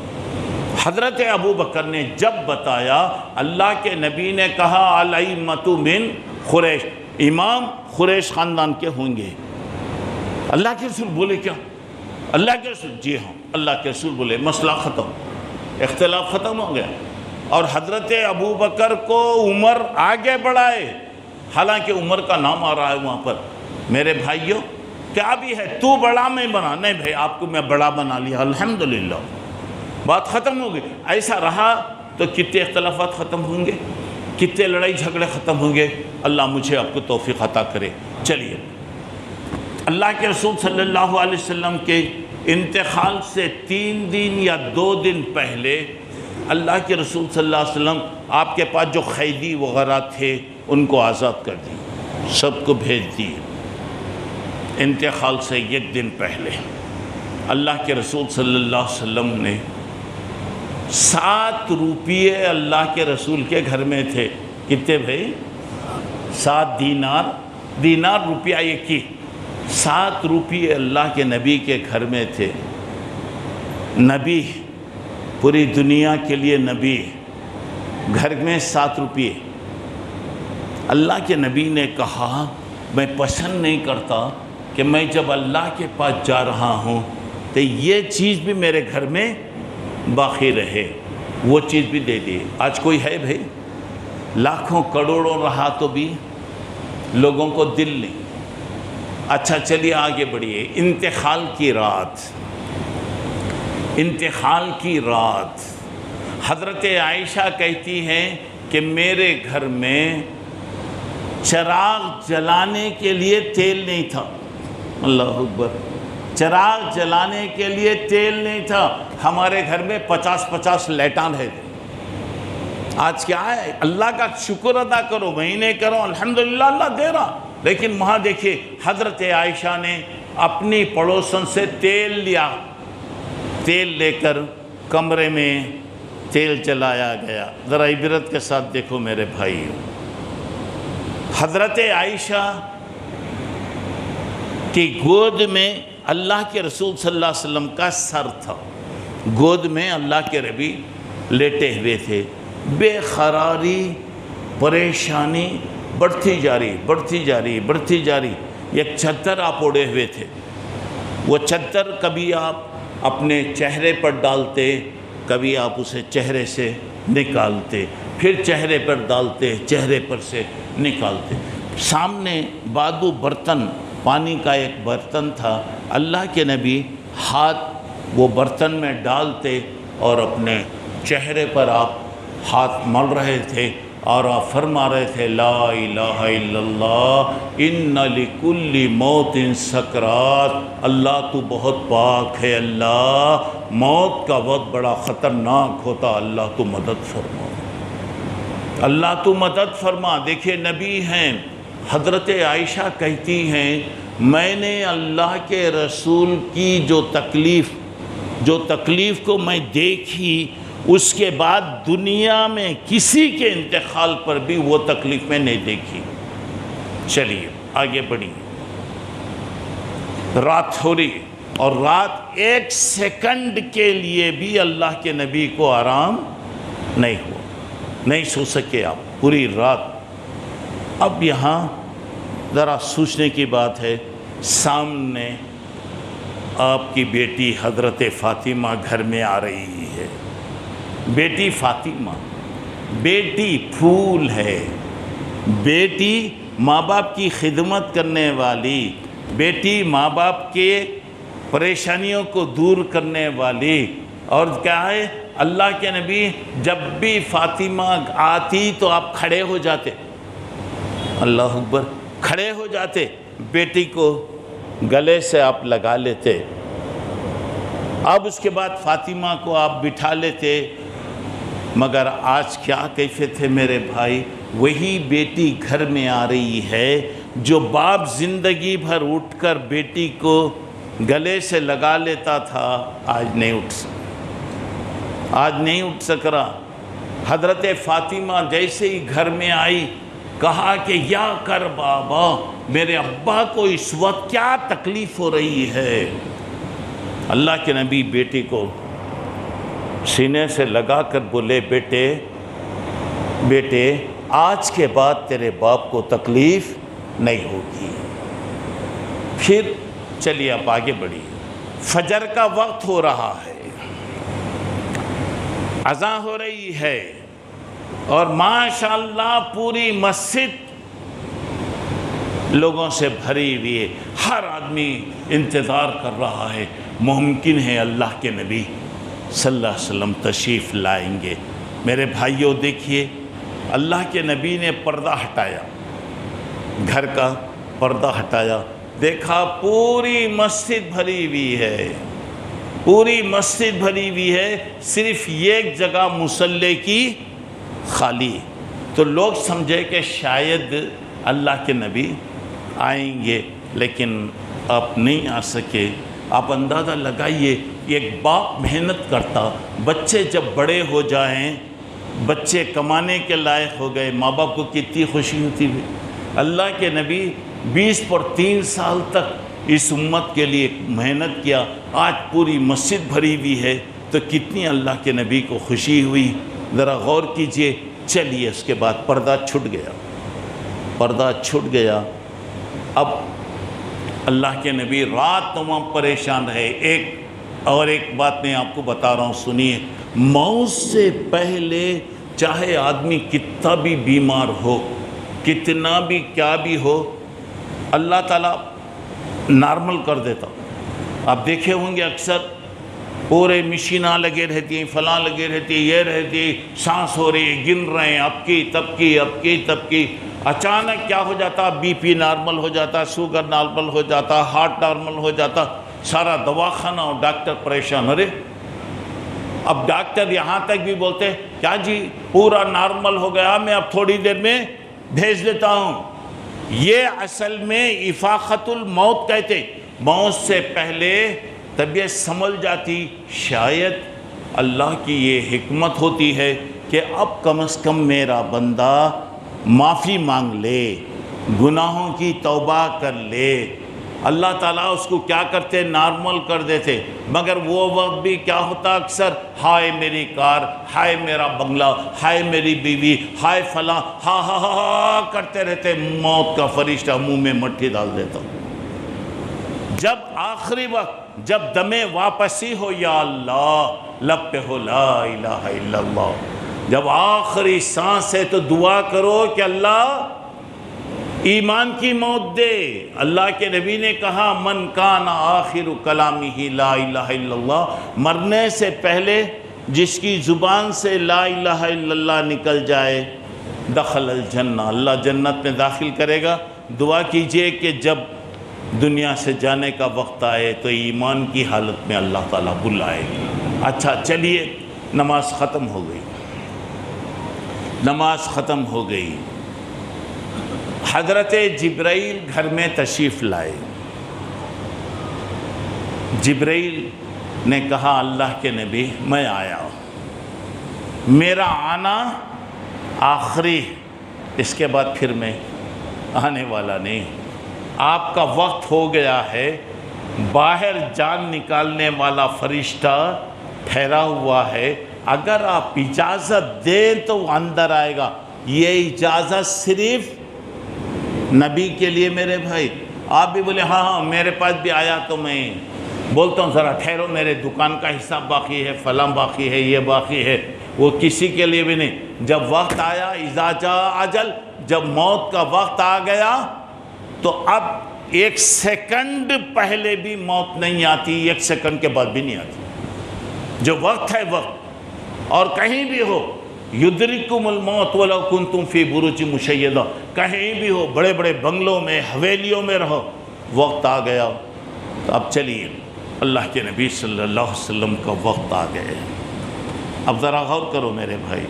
Speaker 2: حضرت ابو بکر نے جب بتایا اللہ کے نبی نے کہا الائمۃ من قریش، امام قریش خاندان کے ہوں گے۔ اللہ کے رسول بولے کیا؟ اللہ کے رسول جی ہاں، اللہ کے رسول بولے، مسئلہ ختم، اختلاف ختم ہو گیا۔ اور حضرت ابو بکر کو عمر آگے بڑھائے، حالانکہ عمر کا نام آ رہا ہے وہاں پر۔ میرے بھائیوں کیا بھی ہے، تو بڑا میں بنا، نہیں بھائی آپ کو میں بڑا بنا لیا، الحمدللہ، بات ختم ہو گئی۔ ایسا رہا تو کتنے اختلافات ختم ہوں گے، کتنے لڑائی جھگڑے ختم ہوں گے۔ اللہ مجھے آپ کو توفیق عطا کرے۔ چلیے، اللہ کے رسول صلی اللہ علیہ وسلم کے انتقال سے 3 دن یا 2 دن پہلے اللہ کے رسول صلی اللہ علیہ وسلم آپ کے پاس جو قیدی وغیرہ تھے ان کو آزاد کر دی، سب کو بھیج دیے۔ انتقال سے 1 دن پہلے اللہ کے رسول صلی اللہ علیہ وسلم نے 7 روپیے اللہ کے رسول کے گھر میں تھے۔ کتنے بھائی؟ 7 دینار، دینار روپیہ ایک کی، 7 روپیے اللہ کے نبی کے گھر میں تھے۔ نبی، پوری دنیا کے لیے نبی، گھر میں 7 روپیے۔ اللہ کے نبی نے کہا میں پسند نہیں کرتا کہ میں جب اللہ کے پاس جا رہا ہوں تو یہ چیز بھی میرے گھر میں باقی رہے، وہ چیز بھی دے دیے۔ آج کوئی ہے بھائی؟ لاکھوں کروڑوں رہا تو بھی لوگوں کو دل نہیں۔ اچھا چلیے آگے بڑھیے۔ انتقال کی رات، انتقال کی رات حضرت عائشہ کہتی ہیں کہ میرے گھر میں چراغ جلانے کے لیے تیل نہیں تھا۔ اللہ اکبر، چراغ جلانے کے لیے تیل نہیں تھا۔ ہمارے گھر میں 50 لیٹان ہے۔ آج کیا ہے؟ اللہ کا شکر ادا کرو، میں نہیں کرو، الحمدللہ اللہ دے رہا۔ لیکن وہاں دیکھیے حضرت عائشہ نے اپنی پڑوسن سے تیل لیا، تیل لے کر کمرے میں تیل جلایا گیا۔ ذرا عبرت کے ساتھ دیکھو میرے بھائی، حضرت عائشہ کی گود میں اللہ کے رسول صلی اللہ علیہ وسلم کا سر تھا، گود میں اللہ کے نبی لیٹے ہوئے تھے۔ بے قراری، پریشانی بڑھتی جا رہی۔ ایک چادر آپ اوڑے ہوئے تھے، وہ چادر کبھی آپ اپنے چہرے پر ڈالتے، کبھی آپ اسے چہرے سے نکالتے، پھر چہرے پر ڈالتے، چہرے پر سے نکالتے۔ سامنے بادو برتن، پانی کا ایک برتن تھا، اللہ کے نبی ہاتھ وہ برتن میں ڈالتے اور اپنے چہرے پر آپ ہاتھ مل رہے تھے اور آپ فرما رہے تھے لا الہ الا اللہ ان لکل موت سکرات، اللہ تو بہت پاک ہے، اللہ موت کا وقت بڑا خطرناک ہوتا، اللہ تو مدد فرما، اللہ تو مدد فرما۔ دیکھیے نبی ہیں، حضرت عائشہ کہتی ہیں میں نے اللہ کے رسول کی جو تکلیف کو میں دیکھی اس کے بعد دنیا میں کسی کے انتقال پر بھی وہ تکلیف میں نہیں دیکھی۔ چلیے آگے بڑھیے۔ رات ہو رہی اور رات ایک سیکنڈ کے لیے بھی اللہ کے نبی کو آرام نہیں ہوا، نہیں سو سکے آپ پوری رات۔ اب یہاں ذرا سوچنے کی بات ہے، سامنے آپ کی بیٹی حضرت فاطمہ گھر میں آ رہی ہے۔ بیٹی فاطمہ، بیٹی پھول ہے، بیٹی ماں باپ کی خدمت کرنے والی، بیٹی ماں باپ کے پریشانیوں کو دور کرنے والی۔ اور کیا ہے، اللہ کے نبی جب بھی فاطمہ آتی تو آپ کھڑے ہو جاتے، اللہ اکبر، کھڑے ہو جاتے، بیٹی کو گلے سے آپ لگا لیتے۔ اب اس کے بعد فاطمہ کو آپ بٹھا لیتے۔ مگر آج کیا کیفیت ہے میرے بھائی، وہی بیٹی گھر میں آ رہی ہے جو باپ زندگی بھر اٹھ کر بیٹی کو گلے سے لگا لیتا تھا، آج نہیں اٹھ سکا، آج نہیں اٹھ سک رہا۔ حضرت فاطمہ جیسے ہی گھر میں آئی، کہا کہ یا کر بابا، میرے ابا کو اس وقت کیا تکلیف ہو رہی ہے۔ اللہ کے نبی بیٹی کو سینے سے لگا کر بولے، بیٹے آج کے بعد تیرے باپ کو تکلیف نہیں ہوگی۔ پھر چلیے آپ آگے بڑھیے۔ فجر کا وقت ہو رہا ہے، اذان ہو رہی ہے، اور ماشاءاللہ پوری مسجد لوگوں سے بھری ہوئی ہے، ہر آدمی انتظار کر رہا ہے، ممکن ہے اللہ کے نبی صلی اللہ علیہ وسلم تشریف لائیں گے۔ میرے بھائیوں دیکھیے، اللہ کے نبی نے پردہ ہٹایا، گھر کا پردہ ہٹایا، دیکھا پوری مسجد بھری ہوئی ہے، پوری مسجد بھری ہوئی ہے، صرف ایک جگہ مصلی کی خالی۔ تو لوگ سمجھے کہ شاید اللہ کے نبی آئیں گے، لیکن آپ نہیں آ سکے۔ آپ اندازہ لگائیے، ایک باپ محنت کرتا، بچے جب بڑے ہو جائیں، بچے کمانے کے لائق ہو گئے، ماں باپ کو کتنی خوشی ہوتی ہے۔ اللہ کے نبی 20 سال تک اس امت کے لیے محنت کیا، آج پوری مسجد بھری ہوئی ہے، تو کتنی اللہ کے نبی کو خوشی ہوئی، ذرا غور کیجئے۔ چلیے اس کے بعد پردہ چھٹ گیا، پردہ چھٹ گیا۔ اب اللہ کے نبی رات تمام پریشان رہے۔ ایک بات میں آپ کو بتا رہا ہوں، سنیے، موت سے پہلے چاہے آدمی کتنا بھی بیمار ہو، کتنا بھی کیا بھی ہو، اللہ تعالیٰ نارمل کر دیتا۔ آپ دیکھے ہوں گے اکثر پورے مشیناں لگے رہتی ہیں، فلاں لگے رہتی ہے، یہ رہتی ہے، سانس ہو رہی ہے، گن رہے ہیں، اب کی، اچانک کیا ہو جاتا، بی پی نارمل ہو جاتا، شوگر نارمل ہو جاتا، ہارٹ نارمل ہو جاتا، سارا دواخانہ اور ڈاکٹر پریشان۔ ارے اب ڈاکٹر یہاں تک بھی بولتے کیا جی پورا نارمل ہو گیا، میں اب تھوڑی دیر میں بھیج دیتا ہوں۔ یہ اصل میں افاقۃ الموت کہتے، موت سے پہلے طبیعت سنبھل جاتی۔ شاید اللہ کی یہ حکمت ہوتی ہے کہ اب کم از کم میرا بندہ معافی مانگ لے، گناہوں کی توبہ کر لے۔ اللہ تعالیٰ اس کو کیا کرتے، نارمل کر دیتے۔ مگر وہ وقت بھی کیا ہوتا اکثر، ہائے میری کار، ہائے میرا بنگلہ، ہائے میری بیوی، ہائے فلاں، ہاں ہاں ہاں کرتے رہتے۔ موت کا فرشتہ منہ میں مٹھی ڈال دیتا۔ جب آخری وقت، جب دم واپسی ہو، یا اللہ، لب پہ ہو لا الہ الا اللہ، جب آخری سانس ہے تو دعا کرو کہ اللہ ایمان کی موت دے۔ اللہ کے نبی نے کہا، من کان آخر کلامہ لا الہ الا اللہ، مرنے سے پہلے جس کی زبان سے لا الہ الا اللہ نکل جائے، دخل الجنہ، اللہ جنت میں داخل کرے گا۔ دعا کیجئے کہ جب دنیا سے جانے کا وقت آئے تو ایمان کی حالت میں اللہ تعالیٰ بلائے۔ اچھا چلیے، نماز ختم ہو گئی، نماز ختم ہو گئی۔ حضرت جبرائیل گھر میں تشریف لائے۔ جبرائیل نے کہا، اللہ کے نبی میں آیا ہوں۔ میرا آنا آخری، اس کے بعد پھر میں آنے والا نہیں۔ آپ کا وقت ہو گیا ہے، باہر جان نکالنے والا فرشتہ ٹھہرا ہوا ہے، اگر آپ اجازت دیں تو وہ اندر آئے گا۔ یہ اجازت صرف نبی کے لیے میرے بھائی۔ آپ بھی بولے ہاں میرے پاس بھی آیا تو میں بولتا ہوں ذرا ٹھہرو، میرے دکان کا حساب باقی ہے، فلاں باقی ہے، یہ باقی ہے، وہ کسی کے لیے بھی نہیں۔ جب وقت آیا، اذا جاء اجل، جب موت کا وقت آ گیا تو اب 1 سیکنڈ پہلے بھی موت نہیں آتی، 1 سیکنڈ کے بعد بھی نہیں آتی۔ جو وقت ہے وقت، اور کہیں بھی ہو، یدرککم الموت ولو کنتم فی بروج مشیدہ، کہیں بھی ہو، بڑے بڑے بنگلوں میں، حویلیوں میں رہو، وقت آ گیا تو اب چلیے اللہ کے نبی صلی اللہ علیہ وسلم کا وقت آ گئے۔ اب ذرا غور کرو میرے بھائی،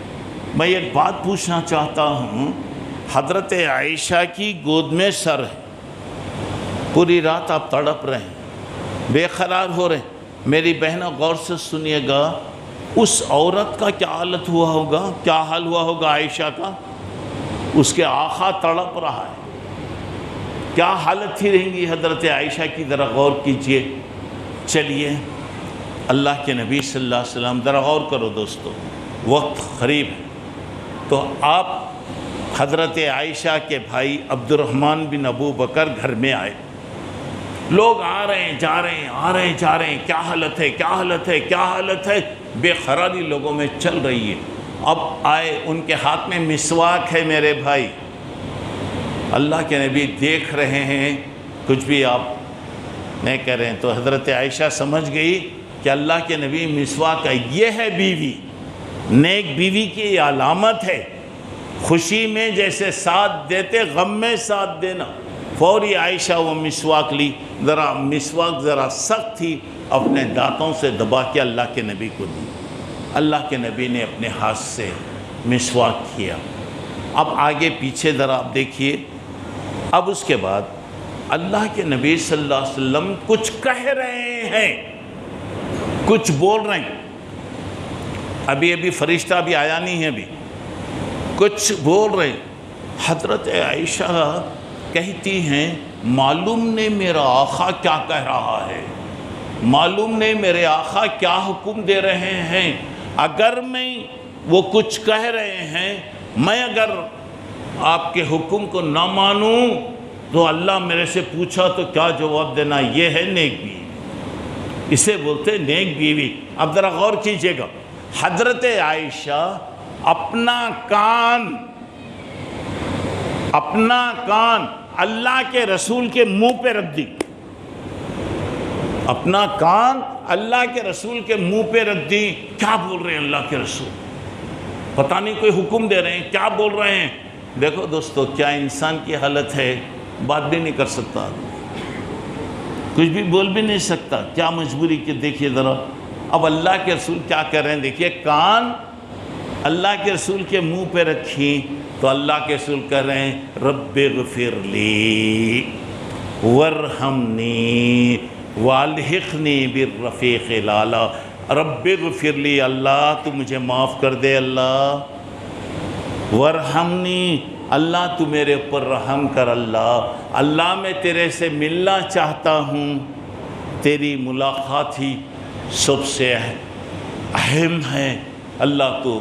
Speaker 2: میں ایک بات پوچھنا چاہتا ہوں۔ حضرت عائشہ کی گود میں سر ہے، پوری رات آپ تڑپ رہے ہیں، بے قرار ہو رہے ہیں۔ میری بہنہ غور سے سنیے گا، اس عورت کا کیا حالت ہوا ہوگا، کیا حال ہوا ہوگا عائشہ کا؟ اس کے آقا تڑپ رہا ہے، کیا حالت تھی رہیں گی حضرت عائشہ کی؟ ذرا غور کیجئے۔ چلیے اللہ کے نبی صلی اللہ علیہ وسلم، ذرا غور کرو دوستو، وقت قریب ہے۔ تو آپ حضرت عائشہ کے بھائی عبد الرحمن بن ابو بکر گھر میں آئے، لوگ آ رہے ہیں جا رہے ہیں، آ رہے ہیں جا رہے ہیں، کیا حالت ہے، کیا حالت ہے، کیا حالت ہے، بے قراری لوگوں میں چل رہی ہے۔ اب آئے، ان کے ہاتھ میں مسواک ہے میرے بھائی، اللہ کے نبی دیکھ رہے ہیں، کچھ بھی آپ نہیں کہہ رہے ہیں۔ تو حضرت عائشہ سمجھ گئی کہ اللہ کے نبی مسواک ہے، یہ ہے بیوی، نیک بیوی کی یہ علامت ہے۔ خوشی میں جیسے ساتھ دیتے، غم میں ساتھ دینا۔ فوری عائشہ وہ مسواک لی، مسواک ذرا سخت تھی، اپنے دانتوں سے دبا کے اللہ کے نبی کو دی۔ اللہ کے نبی نے اپنے ہاتھ سے مسواک کیا۔ اب آگے پیچھے ذرا آپ دیکھیے۔ اب اس کے بعد اللہ کے نبی صلی اللہ علیہ وسلم کچھ کہہ رہے ہیں، کچھ بول رہے ہیں۔ ابھی فرشتہ بھی آیا نہیں ہے، ابھی کچھ بول رہے ہیں۔ حضرت عائشہ کہتی ہیں معلوم نہیں میرا آقا کیا کہہ رہا ہے، معلوم نہیں میرے آقا کیا حکم دے رہے ہیں۔ اگر میں وہ کچھ کہہ رہے ہیں، میں اگر آپ کے حکم کو نہ مانوں تو اللہ میرے سے پوچھا تو کیا جواب دینا؟ یہ ہے نیک بیوی، اسے بولتے نیک بیوی۔ اب ذرا غور کیجئے گا، حضرت عائشہ اپنا کان اللہ کے رسول کے منہ پہ رکھ دی، اپنا کان اللہ کے رسول کے منہ پہ رکھ دی۔ کیا بول رہے ہیں اللہ کے رسول؟ پتہ نہیں کوئی حکم دے رہے ہیں، کیا بول رہے ہیں؟ دیکھو دوستو، کیا انسان کی حالت ہے، بات بھی نہیں کر سکتا، کچھ بھی بول بھی نہیں سکتا، کیا مجبوری کہ دیکھیے ذرا اب اللہ کے رسول کیا کر رہے ہیں۔ دیکھیے، کان اللہ کے رسول کے منہ پہ رکھی تو اللہ کے رسول کہہ رہے ہیں رب اغفر لی وارحمنی والحقنی بالرفیق الاعلیٰ۔ رب اغفر لی، اللہ تو مجھے معاف کر دے اللہ، وارحمنی، اللہ تو میرے اوپر رحم کر اللہ میں تیرے سے ملنا چاہتا ہوں، تیری ملاقات ہی سب سے اہم ہے، اللہ تو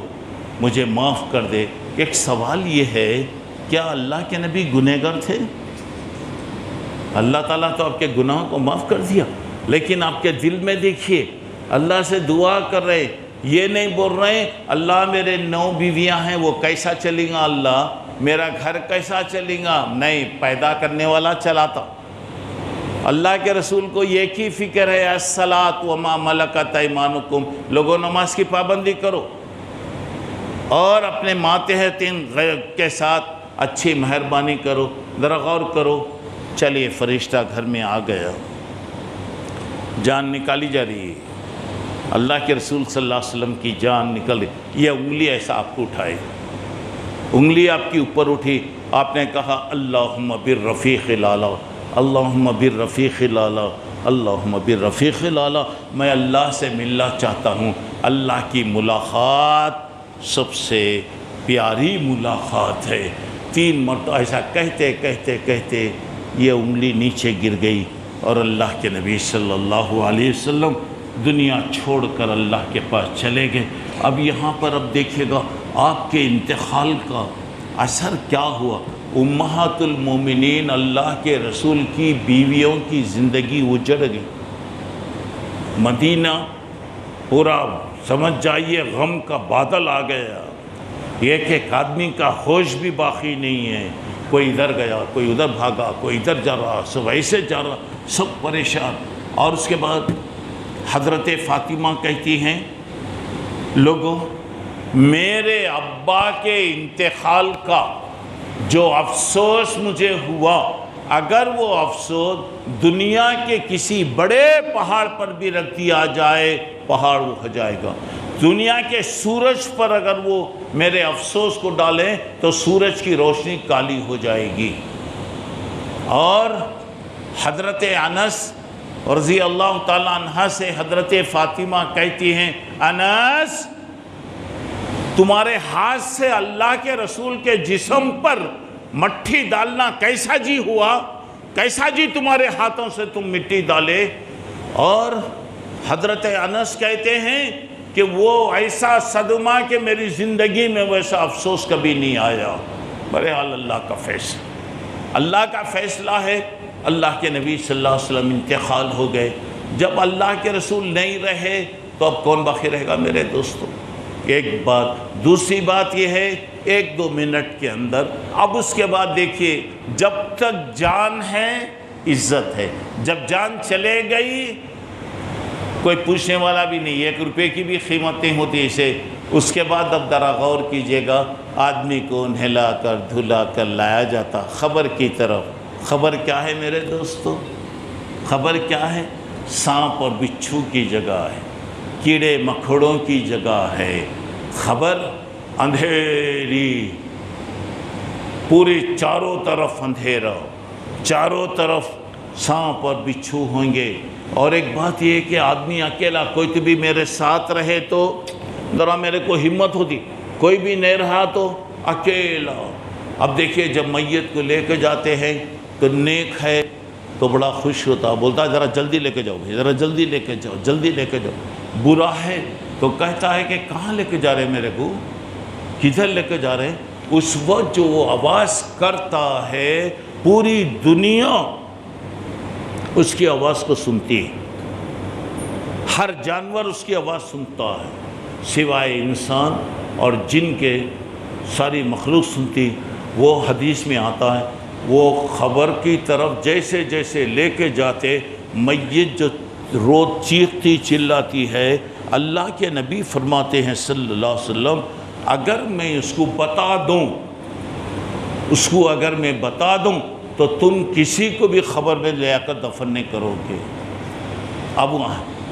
Speaker 2: مجھے معاف کر دے۔ ایک سوال یہ ہے، کیا اللہ کے نبی گنہگار تھے؟ اللہ تعالیٰ تو آپ کے گناہوں کو معاف کر دیا، لیکن آپ کے دل میں دیکھیے اللہ سے دعا کر رہے، یہ نہیں بول رہے اللہ میرے 9 بیویاں ہیں وہ کیسا چلیں گا، اللہ میرا گھر کیسا چلیں گا، نہیں، پیدا کرنے والا چلاتا۔ اللہ کے رسول کو ایک ہی فکر ہے، الصلاۃ وما ملکت ایمانکم، لوگوں نماز کی پابندی کرو اور اپنے ماتحتین کے ساتھ اچھی مہربانی کرو۔ ذرا غور کرو۔ چلیے فرشتہ گھر میں آ گیا، جان نکالی جا رہی ہے، اللہ کے رسول صلی اللہ علیہ وسلم کی جان نکل رہی۔ یہ انگلی ایسا آپ کو اٹھائے، انگلی آپ کی اوپر اٹھی، آپ نے کہا اللہم بالرفیق الاعلیٰ، اللہم بالرفیق الاعلیٰ، اللہم بالرفیق الاعلیٰ، میں اللہ سے ملنا چاہتا ہوں، اللہ کی ملاقات سب سے پیاری ملاقات ہے۔ 3 مرتبہ ایسا کہتے کہتے کہتے یہ انگلی نیچے گر گئی اور اللہ کے نبی صلی اللہ علیہ وسلم دنیا چھوڑ کر اللہ کے پاس چلے گئے۔ اب یہاں پر اب دیکھیے گا آپ کے انتقال کا اثر کیا ہوا۔ امہات المومنین اللہ کے رسول کی بیویوں کی زندگی اجڑ گئی، مدینہ پورا سمجھ جائیے غم کا بادل آ گیا، ایک آدمی کا ہوش بھی باقی نہیں ہے، کوئی ادھر گیا، کوئی ادھر بھاگا، کوئی ادھر جا رہا، سب ایسے جا رہا، سب پریشان۔ اور اس کے بعد حضرت فاطمہ کہتی ہیں لوگوں میرے ابا کے انتقال کا جو افسوس مجھے ہوا، اگر وہ افسوس دنیا کے کسی بڑے پہاڑ پر بھی رکھ دیا جائے پہاڑ وہ ہو جائے گا۔ دنیا کے سورج پر اگر وہ میرے افسوس کو ڈالیں تو سورج کی روشنی کالی ہو جائے گی۔ اور حضرت انس رضی اللہ تعالیٰ عنہ سے حضرت فاطمہ کہتی ہیں انس تمہارے ہاتھ سے اللہ کے رسول کے جسم پر مٹی ڈالنا کیسا جی ہوا، کیسا جی تمہارے ہاتھوں سے تم مٹی ڈالے۔ اور حضرت انس کہتے ہیں کہ وہ ایسا صدمہ کہ میری زندگی میں ویسا افسوس کبھی نہیں آیا۔ بہرحال اللہ کا فیصلہ، اللہ کا فیصلہ ہے۔ اللہ کے نبی صلی اللہ علیہ وسلم انتقال ہو گئے۔ جب اللہ کے رسول نہیں رہے تو اب کون باقی رہے گا میرے دوستوں؟ ایک بات، دوسری بات یہ ہے 1-2 منٹ کے اندر، اب اس کے بعد دیکھیے جب تک جان ہے عزت ہے، جب جان چلے گئی کوئی پوچھنے والا بھی نہیں، 1 روپے کی بھی قیمت نہیں ہوتی اسے۔ اس کے بعد اب ذرا غور کیجئے گا، آدمی کو نہلا کر دھلا کر لایا جاتا خبر کی طرف۔ خبر کیا ہے میرے دوستو؟ خبر کیا ہے؟ سانپ اور بچھو کی جگہ ہے، کیڑے مکوڑوں کی جگہ ہے۔ خبر اندھیری، پوری چاروں طرف اندھیرا، چاروں طرف سانپ اور بچھو ہوں گے۔ اور ایک بات یہ ہے کہ آدمی اکیلا، کوئی تو بھی میرے ساتھ رہے تو ذرا میرے کو ہمت ہوتی، کوئی بھی نہیں رہا تو اکیلا۔ اب دیکھیے جب میت کو لے کے جاتے ہیں تو نیک ہے تو بڑا خوش ہوتا، بولتا ہے ذرا جلدی لے کے جاؤ، ذرا جلدی لے کے جاؤ، جلدی لے کے جاؤ۔ برا ہے تو کہتا ہے کہ کہاں لے کے جا رہے میرے کو، کدھر لے کے جا رہے؟ اس وقت جو وہ آواز کرتا ہے پوری دنیا اس کی آواز کو سنتی ہے، ہر جانور اس کی آواز سنتا ہے سوائے انسان اور جن کے، ساری مخلوق سنتی۔ وہ حدیث میں آتا ہے وہ خبر کی طرف جیسے جیسے لے کے جاتے، میت جو روز چیختی چلاتی ہے، اللہ کے نبی فرماتے ہیں صلی اللہ علیہ وسلم اگر میں اس کو بتا دوں، اس کو اگر میں بتا دوں تو تم کسی کو بھی خبر میں لے کر دفن نہیں کرو گے۔ اب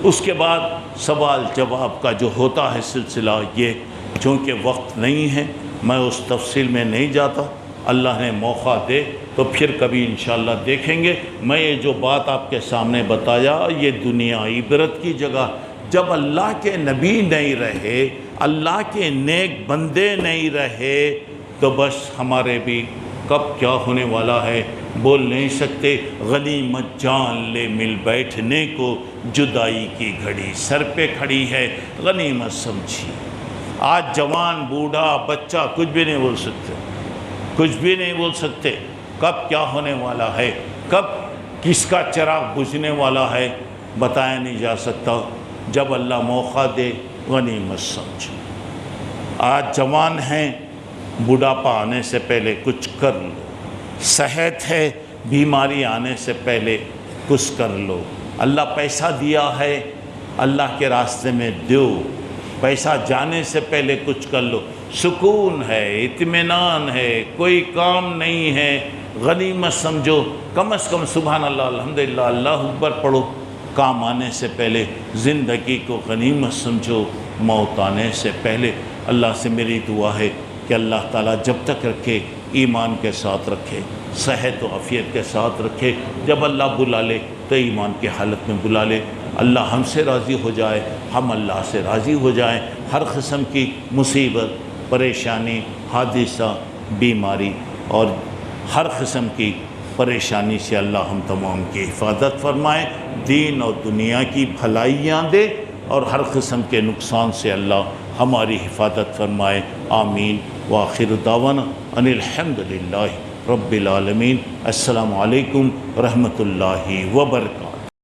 Speaker 2: اس کے بعد سوال جواب کا جو ہوتا ہے سلسلہ یہ، چونکہ وقت نہیں ہے میں اس تفصیل میں نہیں جاتا، اللہ نے موقع دے تو پھر کبھی انشاءاللہ دیکھیں گے۔ میں یہ جو بات آپ کے سامنے بتایا یہ دنیا عبرت کی جگہ، جب اللہ کے نبی نہیں رہے، اللہ کے نیک بندے نہیں رہے تو بس ہمارے بھی کب کیا ہونے والا ہے بول نہیں سکتے۔ غنیمت جان لے مل بیٹھنے کو، جدائی کی گھڑی سر پہ کھڑی ہے، غنیمت سمجھی۔ آج جوان بوڑھا بچہ کچھ بھی نہیں بول سکتے، کچھ بھی نہیں بول سکتے کب کیا ہونے والا ہے، کب کس کا چراغ بجھنے والا ہے بتایا نہیں جا سکتا۔ جب اللہ موقع دے غنیمت سمجھو۔ آج جوان ہیں، بڑھاپا آنے سے پہلے کچھ کر لو، صحت ہے، بیماری آنے سے پہلے کچھ کر لو۔ اللہ پیسہ دیا ہے، اللہ کے راستے میں دو، پیسہ جانے سے پہلے کچھ کر لو۔ سکون ہے، اطمینان ہے، کوئی کام نہیں ہے، غنیمت سمجھو۔ کم از کم سبحان اللہ الحمدللہ اللہ اکبر پڑھو، کام آنے سے پہلے زندگی کو غنیمت سمجھو، موت آنے سے پہلے۔ اللہ سے میری دعا ہے کہ اللہ تعالیٰ جب تک رکھے ایمان کے ساتھ رکھے، صحت و عافیت کے ساتھ رکھے، جب اللہ بلا لے تو ایمان کی حالت میں بلا لے۔ اللہ ہم سے راضی ہو جائے، ہم اللہ سے راضی ہو جائیں۔ ہر قسم کی مصیبت، پریشانی، حادثہ، بیماری اور ہر قسم کی پریشانی سے اللہ ہم تمام کی حفاظت فرمائے، دین اور دنیا کی بھلائیاں دے اور ہر قسم کے نقصان سے اللہ ہماری حفاظت فرمائے، آمین۔ وآخر دعوانا ان الحمد للہ رب العالمین۔ السلام علیکم ورحمۃ اللہ وبرکاتہ۔